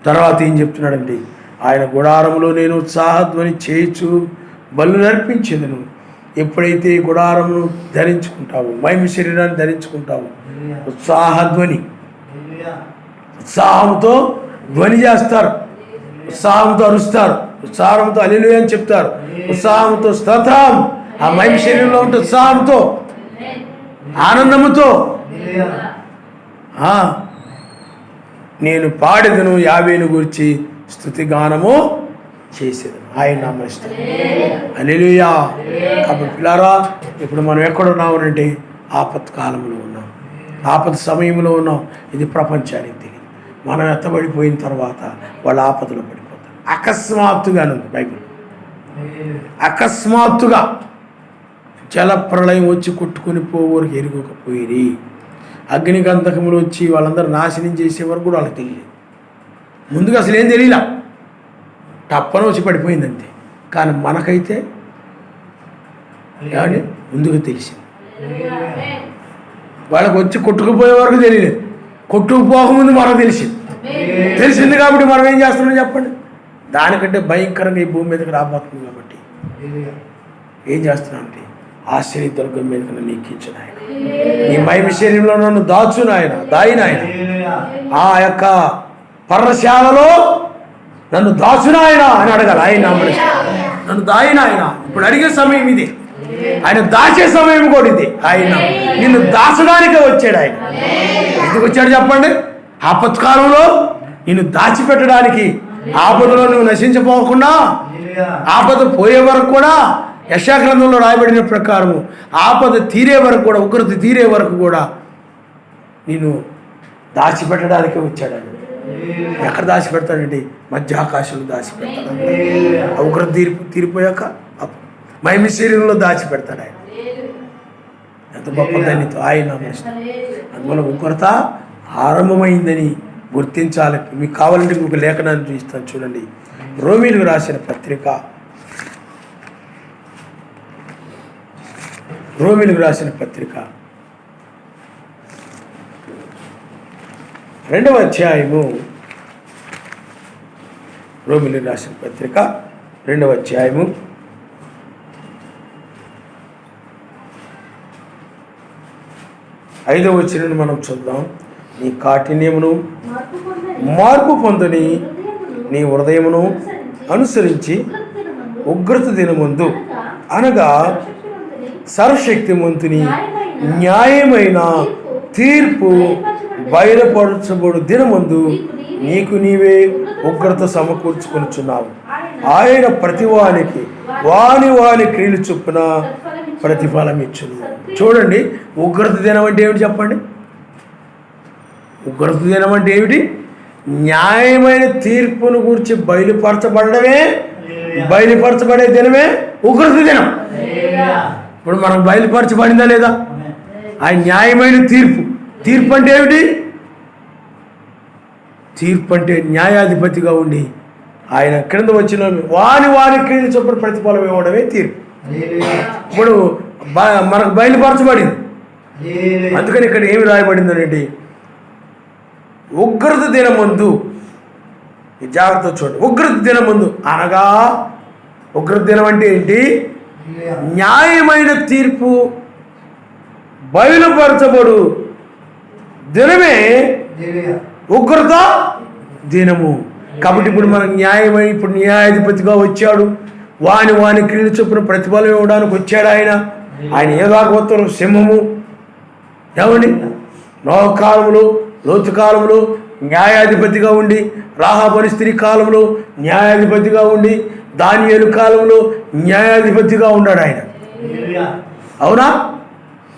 తర్వాత ఏం చెప్తున్నాడంటే, ఆయన గుడారంలో నేను ఉత్సాహధ్వని చేయొచ్చు బలు నర్పించేదను. ఎప్పుడైతే గుడారమును ధరించుకుంటావు, మహిమ శరీరాన్ని ధరించుకుంటావు, ఉత్సాహధ్వని, ఉత్సాహంతో ధ్వని చేస్తారు, ఉత్సాహంతో అరుస్తారు, ఉత్సాహంతో హల్లెలూయా అని చెప్తారు, ఉత్సాహంతో స్తోత్రం. ఆ మహిమ శరీరంలో ఉంటే ఉత్సాహంతో, ఆనందముతో నేను పాడేదను, యావేను గురించి స్తుతిగానము చేసేది. ఆయన నామనిస్తాను. హల్లెలూయా. కాబట్టి పిల్లారా, ఇప్పుడు మనం ఎక్కడున్నామనంటే ఆపత్కాలంలో ఉన్నాం, ఆపద సమయంలో ఉన్నాం. ఇది ప్రపంచానికి తెలియదు. మనం ఎత్తబడిపోయిన తర్వాత వాళ్ళ ఆపదలో పడిపోతారు. అకస్మాత్తుగా ఉంది బైబిల్. అకస్మాత్తుగా జల ప్రళయం వచ్చి కొట్టుకుని పోవరకు ఎరుగకపోయి, అగ్ని గంధకములు వచ్చి వాళ్ళందరూ నాశనం చేసేవారు కూడా వాళ్ళకి తెలియదు. ముందుగా అసలు ఏం తెలియలా, టప్పన వచ్చి పడిపోయిందంతే. కానీ మనకైతే ఏమండి ముందుగా తెలిసింది. వాళ్ళకి వచ్చి కొట్టుకుపోయే వరకు తెలియలేదు, కొట్టుకుపోకముందు మనకు తెలిసింది కాబట్టి మనం ఏం చేస్తున్నాం చెప్పండి? దానికంటే భయంకరంగా ఈ భూమి మీదకి రాబోతుంది. కాబట్టి ఏం చేస్తున్నానంటే ఆశ్చర్యదుర్గం మీదకి నన్ను ఎక్కించిన ఆయన, ఈ మహిమ శరీరంలో నన్ను దాచును ఆయన, దాయిన ఆయన, ఆ యొక్క పర్ణశాలలో నన్ను దాచును ఆయన అని అడగాలి. ఆయన నన్ను దాయిన ఆయన. ఇప్పుడు అడిగే సమయం ఇది, ఆయన దాచే సమయం కూడా ఇది. ఆయన నిన్ను దాచడానికే వచ్చాడు. ఆయన ఎందుకు వచ్చాడు చెప్పండి? ఆపత్కాలంలో నిన్ను దాచిపెట్టడానికి. ఆపదలో నువ్వు నశించిపోకుండా, ఆపద పోయే వరకు కూడా, యెషయా గ్రంథంలో రాయబడిన ప్రకారము ఆపద తీరే వరకు కూడా, ఉగ్రత తీరే వరకు కూడా నేను దాచిపెట్టడానికే వచ్చాడు. ఎక్కడ దాచిపెడతాడండి? మధ్య ఆకాశంలో దాచిపెడతాడు. ఉగ్రత తీరిపోయాక మహిమ శరీరంలో దాచిపెడతాడు ఆయన. ఎంత గొప్ప ధన్యత ఆయన. అందువల్ల ఉగ్రత ఆరంభమైందని గుర్తించాలి. మీకు కావాలంటే మీకు లేఖనాన్ని చూపిస్తాను చూడండి. రోమీలకు రాసిన పత్రిక, రోమీలకు రాసిన పత్రిక 2వ అధ్యాయము, రోమిలి రాసిన పత్రిక 2వ అధ్యాయము 5వ వచనాన్ని మనం చూద్దాం. నీ కాఠిన్యమును మార్పు పొందని నీ హృదయమును అనుసరించి ఉగ్రత దినమందు అనగా సర్వశక్తిమంతుని న్యాయమైన తీర్పు బయలుపరచబడు దినమందు నీకు నీవే ఉగ్రత సమకూర్చుకొనుచున్నావు. ఆయన ప్రతివానికి వాని క్రియలు చొప్పున ప్రతిఫలం ఇచ్చును. చూడండి, ఉగ్రత దినం అంటే ఏమిటి చెప్పండి? ఉగ్రత దినం అంటే ఏమిటి? న్యాయమైన తీర్పును గురించి బయలుపరచబడే దినమే ఉగ్రత దినం. ఇప్పుడు మనకు బయలుపరచబడిందా లేదా? ఆ న్యాయమైన తీర్పు అంటే ఏమిటి? తీర్పు అంటే న్యాయాధిపతిగా ఉండి ఆయన క్రింద వచ్చిన వారి క్రింద చొప్పున ప్రతిఫలం ఇవ్వడమే తీర్పు. ఇప్పుడు మనకు బయలుపరచబడింది. అందుకని ఇక్కడ ఏమి రాయబడింది అంటే ఉగ్రత దినమందు, జాగ్రత్త చూడండి, ఉగ్రత దినమందు అనగా ఉగ్రత దినం అంటే ఏంటి? న్యాయమైన తీర్పు బయలుపరచబడు దినమే ఉగ్రత దినము. కాబట్టి ఇప్పుడు మనకు ఇప్పుడు న్యాయాధిపతిగా వచ్చాడు. వాని క్రియలు చొప్పున ప్రతిఫలం ఇవ్వడానికి వచ్చాడు ఆయన ఏదాగోత్తరం సింహము. ఏమండి, నోహ కాలంలో, లోతు కాలంలో న్యాయాధిపతిగా ఉండి, రాహాబు స్త్రీ కాలంలో న్యాయాధిపతిగా ఉండి, దానియేలు కాలంలో న్యాయాధిపతిగా ఉన్నాడు ఆయన. అవునా?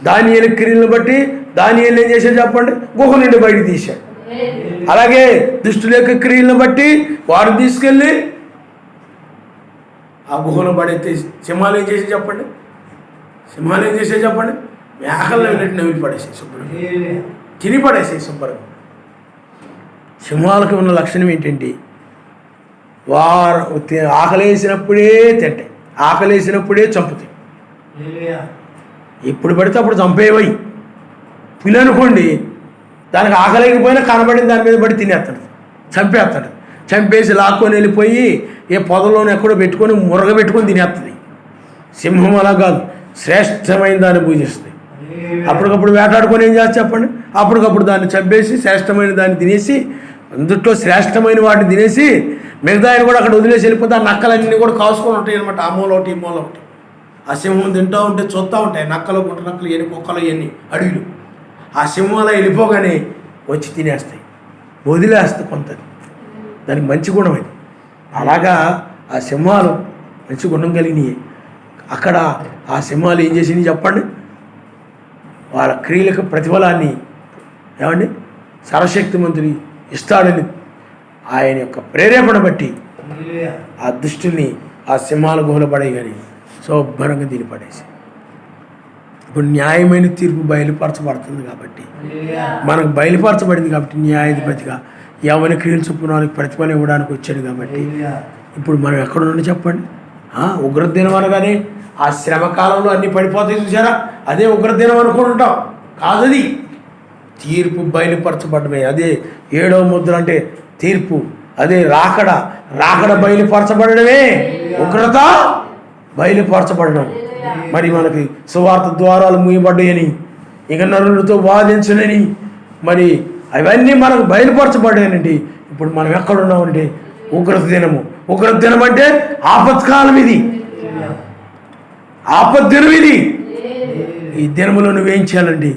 దానియేలు క్రియలను బట్టి దానియేలు ఏం చేశాడు చెప్పండి? గుహ నుండి బయట తీశాడు. అలాగే దుష్టుల యొక్క క్రియలను బట్టి వారు తీసుకెళ్ళి ఆ గుహలో పడైతే సింహాలు ఏం చేసి చెప్పండి? మేకల్లో వెళ్ళి నవ్వి పడేసాయి శుభ్రంగా, తిని పడేసాయి శుభ్రంగా. సింహాలకు ఉన్న లక్షణం ఏంటంటే వారు ఆకలేసినప్పుడే తింటాయి, ఆకలేసినప్పుడే చంపుతాయి. ఎప్పుడు పడితే అప్పుడు చంపేవై పిల్లి అనుకోండి, దానికి ఆకలేకపోయినా కనబడిన దాని మీద పడి తినేస్తాడు, చంపేస్తాడు. చంపేసి లాక్కొని వెళ్ళిపోయి ఏ పొదలోనే ఎక్కడో పెట్టుకొని మురగ పెట్టుకొని తినేస్తుంది. సింహం అలా కాదు, శ్రేష్టమైన దాన్ని పూజిస్తుంది. అప్పటికప్పుడు వేటాడుకొని ఏం చేస్తా చెప్పండి? అప్పటికప్పుడు దాన్ని చంపేసి శ్రేష్టమైన దాన్ని తినేసి, అందుట్లో శ్రేష్టమైన వాటిని తినేసి మిగతా ఆయన కూడా అక్కడ వదిలేసి వెళ్ళిపోతే ఆ నక్కలన్నీ కూడా కాసుకొని ఉంటాయి అనమాట. ఆ మూల ఒకటి, ఈ మూల ఒకటి. ఆ సింహం తింటూ ఉంటే చూస్తూ ఉంటాయి నక్కలు, గుంట నక్కలు, ఎన్ని కుక్కలు, ఇవన్నీ అడవిలు. ఆ సింహాలు వెళ్ళిపోగానే వచ్చి తినేస్తాయి, వదిలేస్తాయి కొంత. దానికి మంచి గుణం అది. అలాగా ఆ సింహాలు మంచి గుణం కలిగినాయి. అక్కడ ఆ సింహాలు ఏం చేసినాయి చెప్పండి? వాళ్ళ క్రియలకు ప్రతిఫలాన్ని ఏమండి సర్వశక్తిమంతుని ఇస్తాడని ఆయన యొక్క ప్రేరేపణ బట్టి ఆ దుష్టుల్ని ఆ సింహాల గుహలో పడే కానీ శుభ్రంగా దీని పడేసి ఇప్పుడు న్యాయమైన తీర్పు బయలుపరచబడుతుంది. కాబట్టి మనకు బయలుపరచబడింది కాబట్టి న్యాయాధిపతిగా ఎవరి క్రియలు చొప్పున వాళ్ళకి ప్రతిఫలం ఇవ్వడానికి వచ్చాడు. కాబట్టి ఇప్పుడు మనం ఎక్కడ నుండి చెప్పండి? ఉగ్రదినం అనగానే ఆ శ్రమకాలంలో అన్నీ పడిపోతాయి చూసారా, అదే ఉగ్రదినం అనుకుని ఉంటాం. కాదది తీర్పు బయలుపరచబడమే. అదే 7వ ముద్ర అంటే తీర్పు, అదే రాకడ బయలుపరచబడమే, ఉగ్రత బయలుపరచబడడం. మరి మనకి సువార్త ద్వారాలు మూయబడ్డాయని, ఇక నరులతో వాదించనని, మరి అవన్నీ మనకు బయలుపరచబడ్డాయనండి. ఇప్పుడు మనం ఎక్కడున్నామంటే ఉగ్రత దినము. ఉగ్రత దినం అంటే ఆపత్కాలం, ఇది ఆపద్దినం. ఇది ఈ దినములో నువ్వేం చేయాలండి?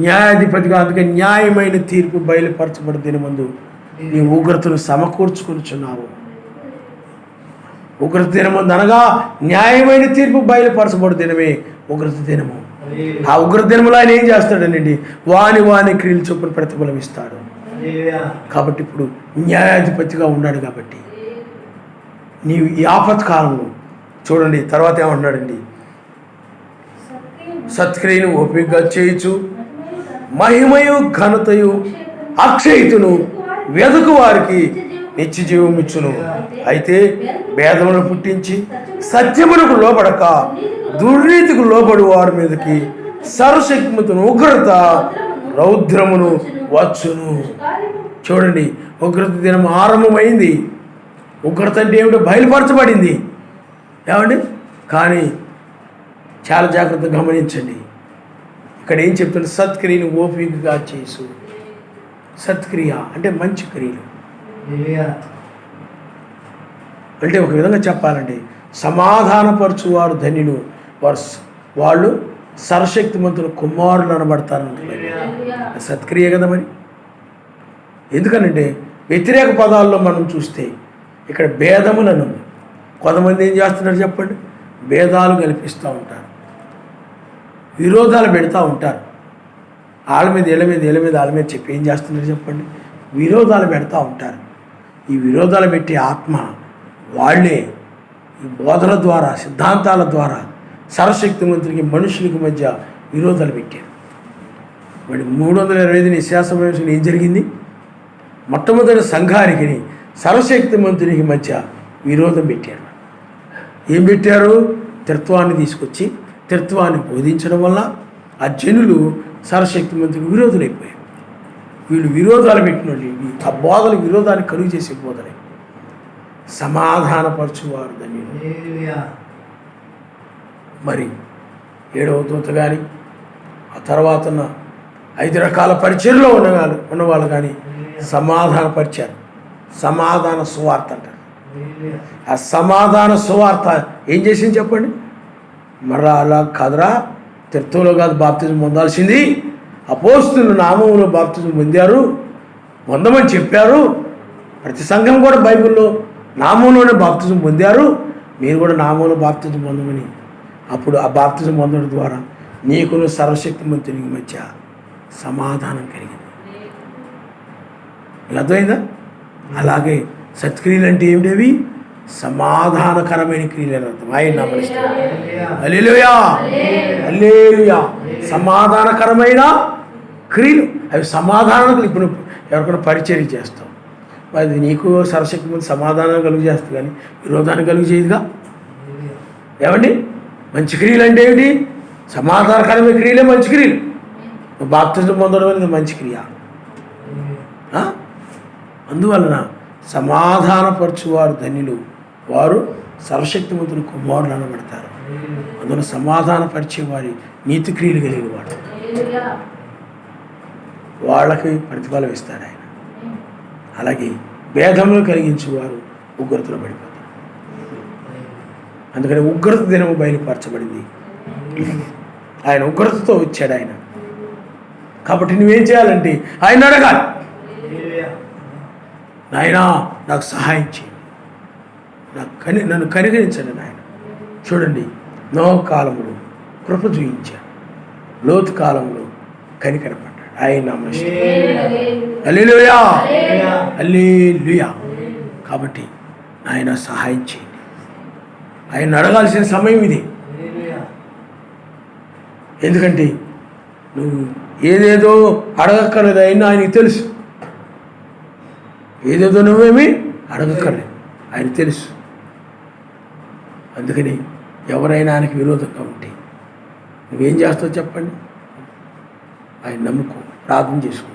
న్యాయాధిపతిగా, అందుకే న్యాయమైన తీర్పు బయలుపరచబడి దినమందు నీ ఉగ్రతను సమకూర్చుకొనుచున్నావు. ఉగ్రత దినమందు అనగా న్యాయమైన తీర్పు బయలుపరచబడు దినమే ఉగ్రత దినము. ఆ ఉగ్రత దినములో ఆయన ఏం చేస్తాడనండి? వాని క్రియలు చొప్పున ప్రతిఫలం ఇస్తాడు. కాబట్టి ఇప్పుడు న్యాయాధిపతిగా ఉన్నాడు. కాబట్టి నీవు ఈ ఆపత్కాలంలో చూడండి, తర్వాత ఏమంటున్నాడండి? సత్క్రియను ఓపికగా చేయుచు మహిమయు ఘనతయు అక్షయతును వెదుకు వారికి నిత్య జీవమిచ్చును. అయితే భేదమును పుట్టించి సత్యమునకు లోబడక దుర్నీతికి లోబడి వారి మీదకి సర్వశక్తిమంతుని ఉగ్రత రౌద్రమును వచ్చును. చూడండి, ఉగ్రత దినం ఆరంభమైంది. ఉగ్రత అంటే ఏమిటో బయలుపరచబడింది. ఏమండి? కానీ చాలా జాగ్రత్తగా గమనించండి. ఇక్కడ ఏం చెప్తుంది? సత్క్రియను ఓపికగా చేసు. సత్క్రియ అంటే మంచి క్రియలు. అంటే ఒక విధంగా చెప్పాలంటే సమాధానపరచువారు ధన్యులు, వాళ్ళు సర్వశక్తిమంతుల కుమారులు అనబడతారు. సత్క్రియ కదా మరి. ఎందుకనంటే వ్యతిరేక పదాల్లో మనం చూస్తే ఇక్కడ భేదములను కొంతమంది ఏం చేస్తున్నారు చెప్పండి? భేదాలు కల్పిస్తూ ఉంటారు, విరోధాలు పెడతా ఉంటారు. వాళ్ళ మీద వాళ్ళ మీద చెప్పి ఏం చేస్తున్నారు చెప్పండి? విరోధాలు పెడతా ఉంటారు. ఈ విరోధాలు పెట్టే ఆత్మ వాళ్ళే ఈ బోధన ద్వారా, సిద్ధాంతాల ద్వారా సర్వశక్తిమంతునికి మనుషులకి మధ్య విరోధాలు పెట్టారు. మరి 325 శాసనం ఏం జరిగింది? మొట్టమొదటి సంఘానికి సర్వశక్తిమంతునికి మధ్య విరోధం పెట్టారు. ఏం పెట్టారు? త్రిత్వాన్ని తీసుకొచ్చి త్రిత్వాన్ని బోధించడం వల్ల ఆ జనులు సర్వశక్తిమంతునికి విరోధులైపోయారు. వీళ్ళు విరోధాలు పెట్టిన ఆ బోధలు విరోధాన్ని కలుగు చేసే బోధలే. సమాధానపరచువారు ధన్యులు. మరి 7వ దూత కానీ ఆ తర్వాత 5 రకాల పరిచర్లో ఉన్నవాళ్ళు కానీ సమాధానపరిచారు. సమాధాన సువార్త అంటారు. ఆ సమాధాన సువార్త ఏం చేసింది చెప్పండి? మరలా అలా కాదురా, త్రిత్వంలో కాదు బాప్తిజం పొందాల్సింది, అపోస్తుల నామములో బాప్తిజం పొందమని చెప్పారు. ప్రతి సంఘం కూడా బైబిల్లో నామంలోనే బాప్తిజం పొందారు, మీరు కూడా నామంలో బాప్తిజం పొందమని. అప్పుడు ఆ బాప్తిజం పొందడం ద్వారా నీకును సర్వశక్తిమంతునికి మధ్య సమాధానం కలిగింది. అర్థమైందా? అలాగే సత్క్రియలు అంటే ఏమిటవి? సమాధానకరమైన క్రియలు అని అర్థం. ఆయన నామనిస్తాడు. హల్లెలూయా, హల్లెలూయా. సమాధానకరమైన క్రియలు అవి సమాధానం. ఇప్పుడు ఎవరికైనా పరిచర్య చేస్తాం, అది నీకు సర్వశక్తిమంతుడు సమాధానం కలుగు చేస్తుంది కానీ విరోధాన్ని కలుగు చేయదుగా. ఏమండి? మంచి క్రియలు అంటే ఏమిటి? సమాధానకరమైన క్రియలే మంచి క్రియలు. బాప్తిజం పొందడం అనేది మంచి క్రియ. అందువలన సమాధానపరచువారు ధన్యులు, వారు సర్వశక్తిమంతుని కుమారులు అనబడతారు. అందువల్ల సమాధానపరిచే వారి నీతి క్రియలు కలిగిన వాడు, వాళ్ళకి ప్రతిఫలం ఇస్తాడు ఆయన. అలాగే భేదములు కలిగించేవారు ఉగ్రతలో పడిపోతారు. అందుకని ఉగ్రత దినము బయలుపరచబడింది. ఆయన ఉగ్రతతో వచ్చాడు ఆయన. కాబట్టి నువ్వేం చేయాలంటే ఆయన అడగాలి, నాయనా నాకు సహాయం చేయండి, నన్ను కనికరించండి నాయన. చూడండి, నోహు కాలంలో కృప చూయించాడు, లోతు కాలంలో కనికరపడ్డాడు. ఆయన నామములో హల్లెలూయా, హల్లెలూయా. కాబట్టి ఆయన సహాయం చేయండి. ఆయన అడగాల్సిన సమయం ఇది. ఎందుకంటే నువ్వు ఏదేదో అడగక్కర్లేదు, అయినా ఆయనకి తెలుసు. ఏదేదో నువ్వేమీ అడగక్కర్లేదు, ఆయన తెలుసు. అందుకని ఎవరైనా ఆయనకి విరోధంగా ఉంటే నువ్వేం చేస్తావు చెప్పండి? ఆయన నమ్ముకో, ప్రార్థన చేసుకో.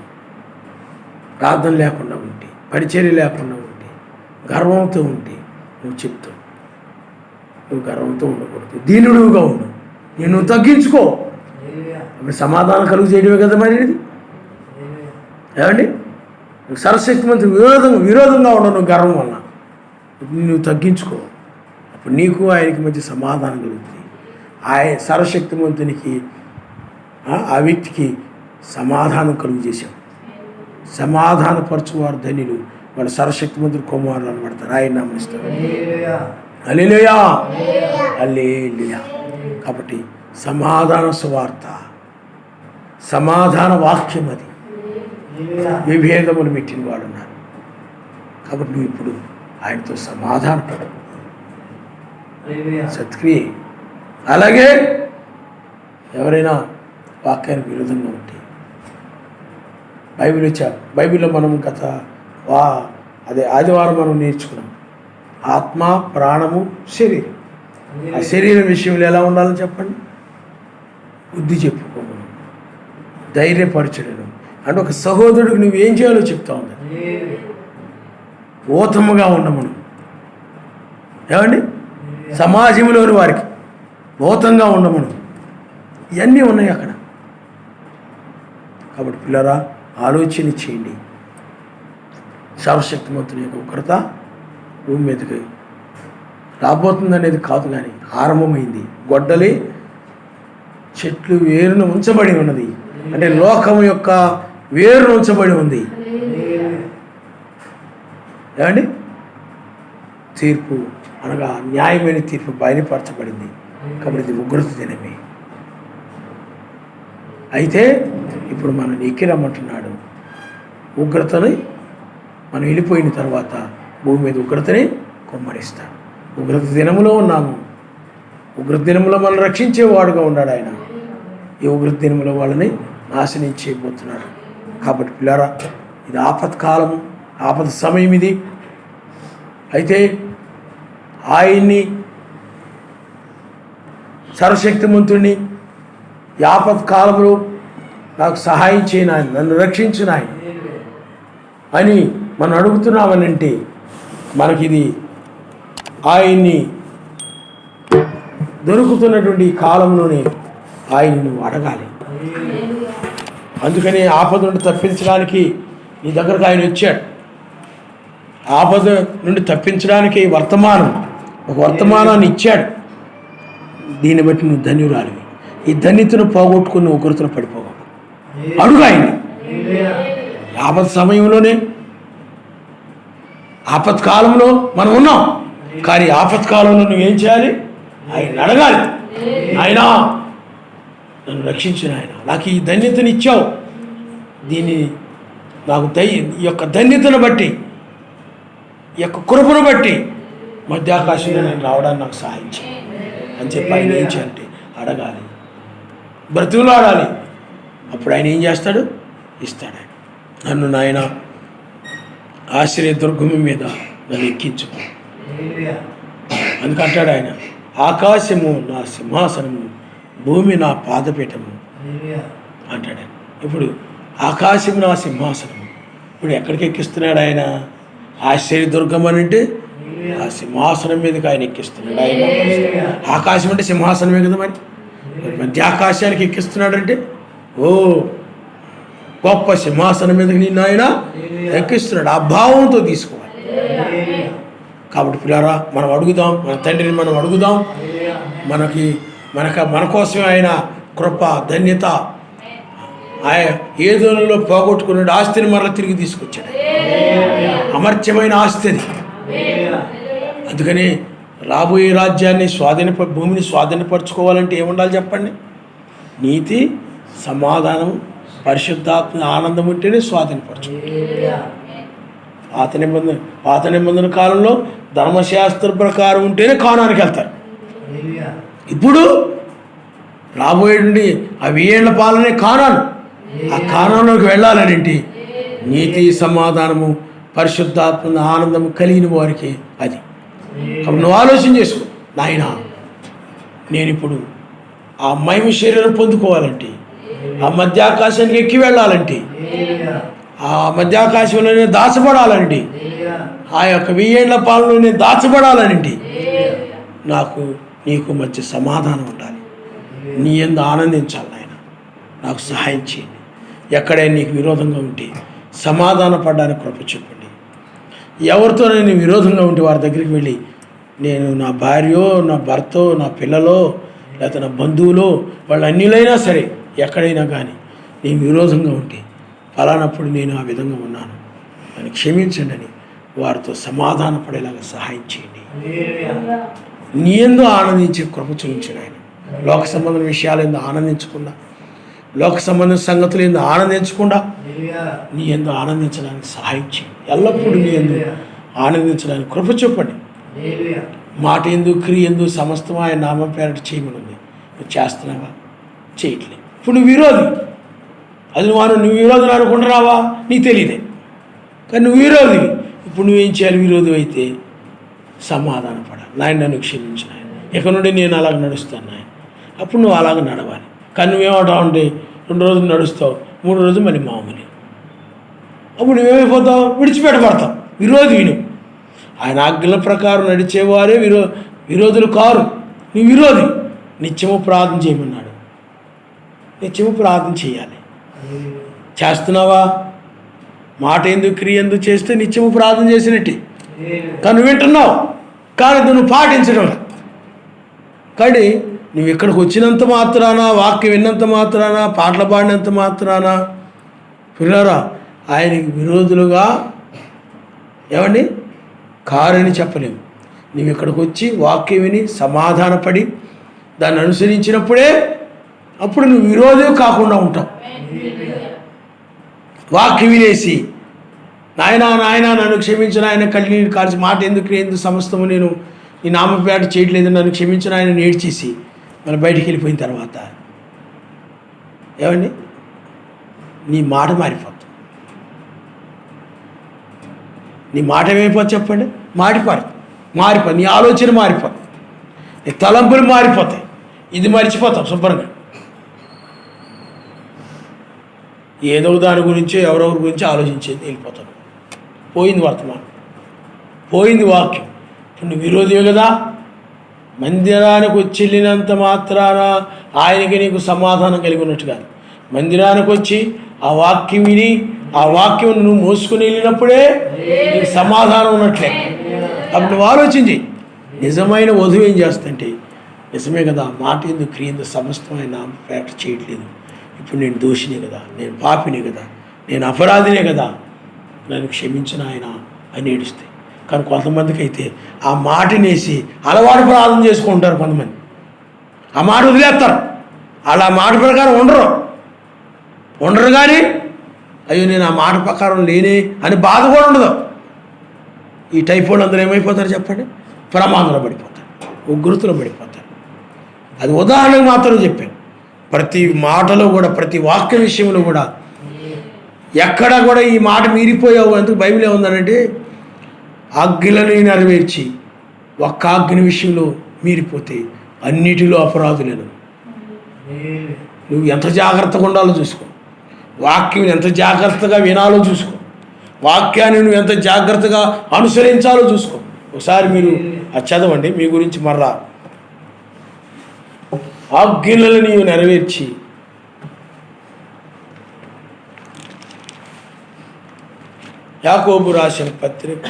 ప్రార్థన లేకుండా ఉంటే, పరిచర్య లేకుండా ఉంటే, గర్వంతో ఉంటే నువ్వు చెప్తావు. నువ్వు గర్వంతో ఉండకూడదు, దీనుడుగా ఉండు, నేను తగ్గించుకో. అప్పుడు సమాధానం కలుగు చేయడమే కదా మరి ఇది. ఏమండి? నువ్వు సర్వశక్తిమంతుడు విరోధంగా ఉండవు, నువ్వు గర్వం వల్ల. నువ్వు తగ్గించుకో, అప్పుడు నీకు ఆయనకి మధ్య సమాధానం కలుగుతుంది. ఆయన సర్వశక్తిమంతునికి ఆ వ్యక్తికి సమాధానం కలుగు చేశాడు. సమాధానపరచువారు ధన్యులు, వాళ్ళు సర్వశక్తిమంతుడు కుమారులు అనబడతారు. ఆయన నామములో హల్లెలూయా, హల్లెలూయా. కాబట్టి సమాధాన సువార్త, సమాధాన వాక్యం అది. విభేదములు పెట్టిన వాడు ఉన్నారు. కాబట్టి నువ్వు ఇప్పుడు ఆయనతో సమాధానపడు, సత్క్రియ. అలాగే ఎవరైనా వాక్యానికి విరోధంగా ఉంటే బైబిల్లో మనం అదే ఆదివారం మనం నేర్చుకున్నాం. ఆత్మ, ప్రాణము, శరీరం. ఆ శరీరం విషయంలో ఎలా ఉండాలని చెప్పండి? బుద్ధి చెప్పుకోమను, ధైర్యపరచడం, అంటే ఒక సహోదరుడికి నువ్వేం చేయాలో చెప్తా ఉంది. ఓతముగా ఉండమను. ఏమండి? సమాజంలోని వారికి ఓతంగా ఉండమను. ఇవన్నీ ఉన్నాయి అక్కడ. కాబట్టి పిల్లరా, ఆలోచన చేయండి. సర్వశక్తిమంతుని యొక్క ఉగ్రత భూమి మీదకి రాబోతుంది అనేది కాదు, కానీ ఆరంభమైంది. గొడ్డలి చెట్లు వేరును ఉంచబడి ఉన్నది. అంటే లోకం యొక్క వేరును ఉంచబడి ఉంది. ఏమండి? తీర్పు అనగా న్యాయమైన తీర్పు బయలుపరచబడింది. కాబట్టి ఇది ఉగ్రత దినమే. అయితే ఇప్పుడు మనం ఎక్కిరమ్మంటున్నాడు. ఉగ్రతని మనం వెళ్ళిపోయిన తర్వాత భూమి మీద ఉగ్రతని కుమ్మరిస్తాడు. ఉగ్రత దినములో ఉన్నాము. ఉగ్రత దినములో మనం రక్షించేవాడుగా ఉన్నాడు ఆయన. ఈ ఉగ్రత దినములో వాళ్ళని నాశనం చేయబోతున్నాడు. కాబట్టి పిల్లరా, ఇది ఆపత్కాలము, ఆపద సమయం ఇది. అయితే ఆయన్ని, సర్వశక్తిమంతుడిని, ఈ ఆపత్కాలంలో నాకు సహాయం చేయను ఆయన, నన్ను రక్షించిన ఆయన అని మనం అడుగుతున్నామనంటే మనకిది ఆయన్ని దొరుకుతున్నటువంటి కాలంలోనే ఆయన నువ్వు అడగాలి. అందుకని ఆపద నుండి తప్పించడానికి నీ దగ్గరకు ఆయన వచ్చాడు. ఆపద నుండి తప్పించడానికి ఒక వర్తమానాన్ని ఇచ్చాడు. దీన్ని బట్టి నువ్వు ధన్యురాలివి. ఈ ధన్యతను పోగొట్టుకుని ఉగ్రతను పడిపోవు. అడుగు ఆయన్ని. ఆపద సమయంలోనే, ఆపత్కాలంలో మనం ఉన్నాం. కానీ ఆపత్కాలంలో నువ్వేం చేయాలి? ఆయన అడగాలి. ఆయన నన్ను రక్షించిన ఆయన, నాకు ఈ ధన్యతను ఇచ్చావు, దీన్ని నాకు ఈ యొక్క ధన్యతను బట్టి, ఈ యొక్క కృపను బట్టి మధ్యాకాశంలో నేను రావడానికి నాకు సహాయం చేయి అని చెప్పి ఆయన ఏం చేయాలంటే అడగాలి, బ్రతిమలాడాలి. అప్పుడు ఆయన ఏం చేస్తాడు? ఇస్తాడు. ఆయన నన్ను నాయన ఆశ్రయ దుర్గము మీద నన్ను ఎక్కించు. అందుకంటాడు ఆయన, ఆకాశము నా సింహాసనము, భూమి నా పాదపీఠము అంటాడు. ఇప్పుడు ఆకాశము నా సింహాసనము, ఇప్పుడు ఎక్కడికి ఎక్కిస్తున్నాడు ఆయన? ఆశ్చర్య దుర్గం అని అంటే ఆ సింహాసనం మీదకి ఆయన ఎక్కిస్తున్నాడు. ఆయన ఆకాశం అంటే సింహాసనమే కదా. మరి మధ్య ఆకాశానికి ఎక్కిస్తున్నాడంటే ఓ గొప్ప సింహాసనం మీదకి నిన్ను ఆయన ఎక్కిస్తున్నాడు. ఆ భావంతో తీసుకోవాలి. కాబట్టి పిల్లారా, మనం అడుగుదాం, మన తండ్రిని మనం అడుగుదాం. మన కోసమే ఆయన కృప, ధన్యత, ఆయన ఏదోలో పోగొట్టుకున్నాడు ఆస్తిని మరలా తిరిగి తీసుకొచ్చాడు. అమర్త్యమైన ఆస్తి అది. అందుకని రాబోయే రాజ్యాన్ని భూమిని స్వాధీనపరచుకోవాలంటే ఏముండాలి చెప్పండి? నీతి, సమాధానం, పరిశుద్ధాత్మ, ఆనందం ఉంటేనే స్వాధీనపరచుకోవాలి. పాత నిబంధన కాలంలో ధర్మశాస్త్ర ప్రకారం ఉంటేనే కానానికి వెళ్తారు. ఇప్పుడు రాబోయేటువంటి ఆ 1000 ఏళ్ల పాలనే కానాను. ఆ కానంలోకి వెళ్ళాలనేంటి? నీతి, సమాధానము, పరిశుద్ధాత్మ, ఆనందము కలిగిన వారికి అది. కాబట్టి నువ్వు ఆలోచన చేసుకో, నాయన నేను ఇప్పుడు ఆ మహిమ శరీరం పొందుకోవాలంటే, ఆ మధ్యాకాశానికి ఎక్కి వెళ్ళాలంటే, ఆ మధ్యాకాశంలోనే దాచబడాలంటే, ఆ యొక్క 1000 ఏళ్ల పాలనలోనే దాచబడాలనంటే నీకు మధ్య సమాధానం ఉండాలి. నీ యందు ఆనందించాలి. నాయన నాకు సహాయం చేయండి. ఎక్కడైనా నీకు విరోధంగా ఉంటే సమాధాన పడడానికి కృప చెప్పండి. ఎవరితో నేను విరోధంగా ఉంటే వారి దగ్గరికి వెళ్ళి, నేను నా భార్యో, నా భర్తో, నా పిల్లలో, లేకపోతే నా బంధువులో, వాళ్ళు అన్యులైనా సరే, ఎక్కడైనా కానీ నేను విరోధంగా ఉంటే ఫలానప్పుడు నేను ఆ విధంగా ఉన్నాను, నన్ను క్షమించండి అని వారితో సమాధాన పడేలాగా సహాయం చేయండి. నీ యందు ఆనందించే కృప చూపించండి. ఆయన లోక సంబంధం విషయాలు ఎందు ఆనందించకుండా, లోక సంబంధం సంగతులు ఎందు ఆనందించకుండా నీ యందు ఆనందించడానికి సహాయం చేయండి. ఎల్లప్పుడూ నీ యందు ఆనందించడానికి కృప చూపండి. మాట ఎందు, క్రియ ఎందు సమస్తం ఆయన నామం పేరట చేయమనుంది. నువ్వు చేస్తున్నావా? చేయట్లేదు. ఇప్పుడు నువ్వు విరోధి. అది నువ్వు విరోధులు అనుకుంటున్నావా? నీకు తెలియదే. కానీ నువ్వు విరోధివి. ఇప్పుడు నువ్వేం చేయాలి? విరోధి అయితే సమాధాన పడాలి. నాయన నన్ను క్షమించిన ఆయన, ఇక నుండి నేను అలాగ నడుస్తాను నాయన. అప్పుడు నువ్వు అలాగ నడవాలి. కానీ నువ్వేమంటావు అంటే 2 రోజులు నడుస్తావు, 3 రోజులు మళ్ళీ మామూలు. అప్పుడు నువ్వేమైపోతావు? విడిచిపెట్టబడతావు. విరోధి విను. ఆయన ఆజ్ఞల ప్రకారం నడిచేవారే విరోధులు కారు. నీ విరోధి. నిత్యము ప్రార్థన చేయమన్నాడు. నిత్యము ప్రార్థన చేయాలి. చేస్తున్నావా? మాట ఎందుకు క్రియ ఎందుకు చేస్తే నిత్యము ప్రార్థన చేసినట్టే. కానీ నువ్వు వింటున్నావు, కానీ నువ్వు పాటించడం. కానీ నువ్వు ఇక్కడికి వచ్చినంత మాత్రాన, వాక్యం విన్నంత మాత్రాన, పాటలు పాడినంత మాత్రాన పిల్లరా ఆయనకి విరోధులుగా ఏమండి కారని చెప్పలేము. నువ్వు ఇక్కడికి వచ్చి వాక్యం విని సమాధానపడి దాన్ని అనుసరించినప్పుడే అప్పుడు నువ్వు విరోధి కాకుండా ఉంటావు. వాక్యం వినేసి నాయనా నన్ను క్షమించిన ఆయన కళ్ళనీరు కాల్చి మాట ఎందుకు సమస్తము నేను ఈ నామపేట చేయట్లేదు, నన్ను క్షమించిన ఆయన నేడ్చేసి మన బయటికి వెళ్ళిపోయిన తర్వాత ఏమండి నీ మాట మారిపోతుంది. నీ మాట ఏమైపోతుంది చెప్పండి? మారిపోతుంది. నీ ఆలోచన మారిపోతుంది, నీ తలంపులు మారిపోతాయి. ఇది మర్చిపోతాం శుభ్రంగా. ఏదో దాని గురించి ఎవరెవరి గురించి ఆలోచించేది వెళ్ళిపోతాను. పోయింది వర్తమానం, పోయింది వాక్యం. ఇప్పుడు నువ్వు విరోధివే కదా. మందిరానికి వచ్చి వెళ్ళినంత మాత్రాన ఆయనకి నీకు సమాధానం కలిగి ఉన్నట్టు కాదు. మందిరానికి వచ్చి ఆ వాక్యం విని ఆ వాక్యం నువ్వు మోసుకొని వెళ్ళినప్పుడే నీకు సమాధానం ఉన్నట్లే. అప్పుడు నువ్వు ఆలోచించి నిజమైన వధువు ఏం చేస్తుంటే నిజమే కదా, మాట ఎందుకు క్రియ ఎందుకు సమస్తమైన ప్రాక్టీస్ చేయట్లేదు. ఇప్పుడు నేను దోషినే కదా, నేను పాపినే కదా, నేను అపరాధినే కదా, నన్ను క్షమించిన ఆయన అని ఏడుస్తాయి. కానీ కొంతమందికి అయితే ఆ మాటనేసి అలవాటు ప్రార్థన చేసుకుంటారు. కొంతమంది ఆ మాట వదిలేస్తారు. అలా మాట ప్రకారం ఉండరు కానీ అయ్యో నేను ఆ మాట ప్రకారం లేనే అని బాధ కూడా ఉండదు. ఈ టైప్ వాళ్ళు అందరూ ఏమైపోతారు చెప్పండి? ప్రమాదంలో పడిపోతారు, ఉగ్రతలో పడిపోతారు. అది ఉదాహరణకు మాత్రం చెప్పాను. ప్రతి మాటలో కూడా, ప్రతి వాక్య విషయంలో కూడా ఎక్కడ కూడా ఈ మాట మీరిపోయావు. ఎందుకు బైబిల్ ఏముందంటే ఆజ్ఞలను నెరవేర్చి ఒక్క ఆజ్ఞ విషయంలో మీరిపోతే అన్నిటిలో అపరాధులను. నువ్వు ఎంత జాగ్రత్తగా ఉండాలో చూసుకో. వాక్యం ఎంత జాగ్రత్తగా వినాలో చూసుకో. వాక్యాన్ని నువ్వు ఎంత జాగ్రత్తగా అనుసరించాలో చూసుకో. ఒకసారి మీరు అది చదవండి. మీ గురించి మరలా ఆజ్ఞలను నీవు నెరవేర్చి యాకోబు రాసిన పత్రిక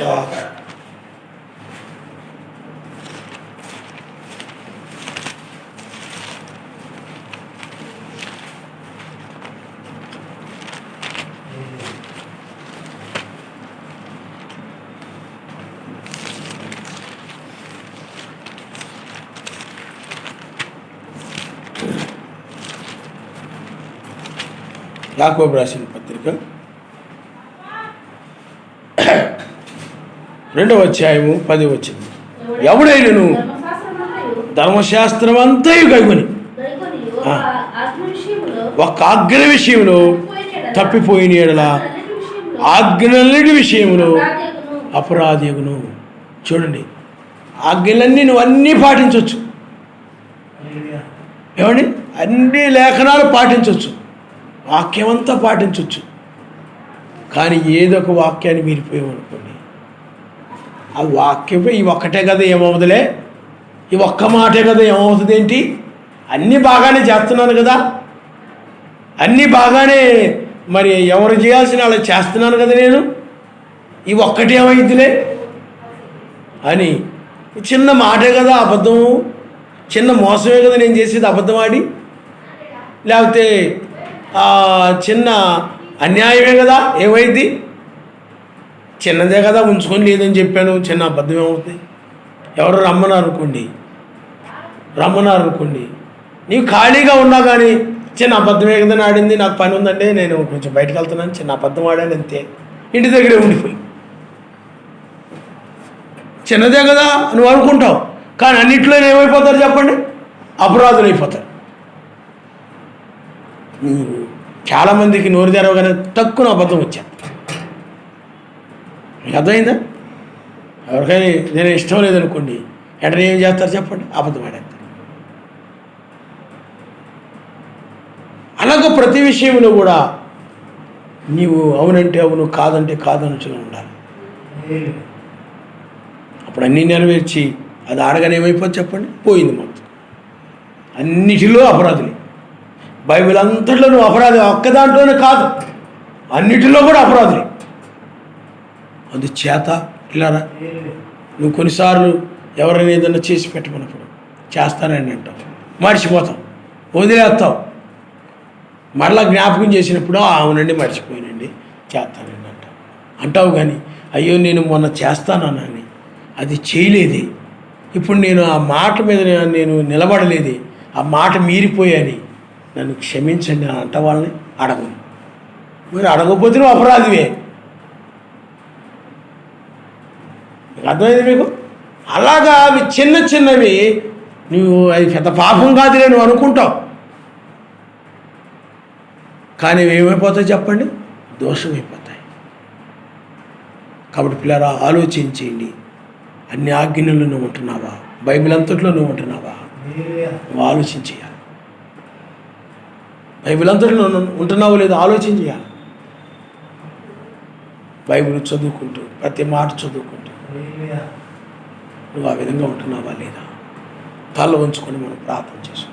2వ అధ్యాయము 10వ వచనం. ఎవడైనను ధర్మశాస్త్రం అంతయు కైకొని ఒక ఆజ్ఞ విషయంలో తప్పిపోయిన ఎడల ఆజ్ఞలన్నిటి విషయంలో అపరాధియగును. చూడండి, ఆజ్ఞలన్నీ నువ్వు అన్నీ పాటించవచ్చు. ఏమండి, అన్ని లేఖనాలు పాటించవచ్చు, వాక్యం అంతా పాటించవచ్చు. కానీ ఏదో ఒక వాక్యాన్ని మీరిపోయామనుకోండి, ఆ వాక్యం ఈ ఒక్కటే కదా ఏమవుతుందిలే, ఈ ఒక్క మాటే కదా ఏమవుతుంది ఏంటి, అన్నీ బాగానే చేస్తున్నాను కదా, అన్నీ బాగానే మరి ఎవరు చేయాల్సిన అలా చేస్తున్నాను కదా నేను, ఈ ఒక్కటి ఏమైందిలే అని చిన్న మాటే కదా అబద్ధము, చిన్న మోసమే కదా నేను చేసేది అబద్ధం ఆడి, లేకపోతే చిన్న అన్యాయమే కదా ఏమైంది, చిన్నదే కదా ఉంచుకొని లేదని చెప్పాను, చిన్న అబద్ధం ఏమవుతుంది. ఎవరు రమ్మన్నారనుకోండి నీవు ఖాళీగా ఉన్నా కానీ చిన్న అబద్ధమే కదా ఆడింది, నాకు పని ఉందంటే నేను కొంచెం బయటకు వెళ్తున్నాను, చిన్న అబద్ధం ఆడాను అంతే, ఇంటి దగ్గరే ఉండిపోయి చిన్నదే కదా నువ్వు అనుకుంటావు. కానీ అన్నింటిలో ఏమైపోతారు చెప్పండి, అపరాధులు అయిపోతారు. చాలామందికి నోరు తెరవగానే తక్కువ అబద్ధం వచ్చాను. మీకు అర్థమైందా? ఎవరికైనా నేను ఇష్టం లేదనుకోండి, వెంటనే ఏం చేస్తారు చెప్పండి, అబద్ధం ఆడేస్తారు. అలాగే ప్రతి విషయంలో కూడా నీవు అవునంటే అవును, కాదంటే కాదనుచుని ఉండాలి. అప్పుడు అన్నీ నెరవేర్చి అది అడగని ఏమైపోతుంది చెప్పండి, పోయింది మొత్తం. అన్నిటిలో అపరాధులే. బైబిల్ అంతట్లో నువ్వు అపరాధి, ఒక్క దాంట్లోనే కాదు, అన్నిటిలో కూడా అపరాధులే. అందుచేత ఇలారా, నువ్వు కొన్నిసార్లు ఎవరైనా ఏదైనా చేసి పెట్టమన్నప్పుడు చేస్తానని అంటావు, మర్చిపోతావు, వదిలేస్తావు. మరలా జ్ఞాపకం చేసినప్పుడు అవునండి మర్చిపోయానండి చేస్తానండి అంటావు. కానీ అయ్యో నేను మొన్న చేస్తానని అది చేయలేదే, ఇప్పుడు నేను ఆ మాట మీద నేను నిలబడలేదే, ఆ మాట మీరిపోయాని నన్ను క్షమించండి అని అంట వాళ్ళని అడగను. మరి అడగకపోతే నువ్వు అపరాధివే. అర్థమైంది మీకు? అలాగా అవి చిన్న చిన్నవి నువ్వు అది పెద్ద పాపం కాదులే నువ్వు అనుకుంటావు, కానీ ఏమైపోతాయి చెప్పండి, దోషమైపోతాయి. కాబట్టి పిల్లరా ఆలోచించేయండి, అన్ని ఆజ్ఞల్లో నువ్వు ఉంటున్నావా, బైబిల్ అంతట్లో నువ్వు ఉంటున్నావా, నువ్వు ఆలోచించేయాలి. బైబిల్ అంతట్లో ఉంటున్నావో లేదో ఆలోచన చేయాలి. బైబిల్ చదువుకుంటూ ప్రతి మాట చదువుకుంటూ నువ్వు ఆ విధంగా ఉంటున్నావా లేదా, తల ఉంచుకొని మనం ప్రార్థన చేసుకుంటాం.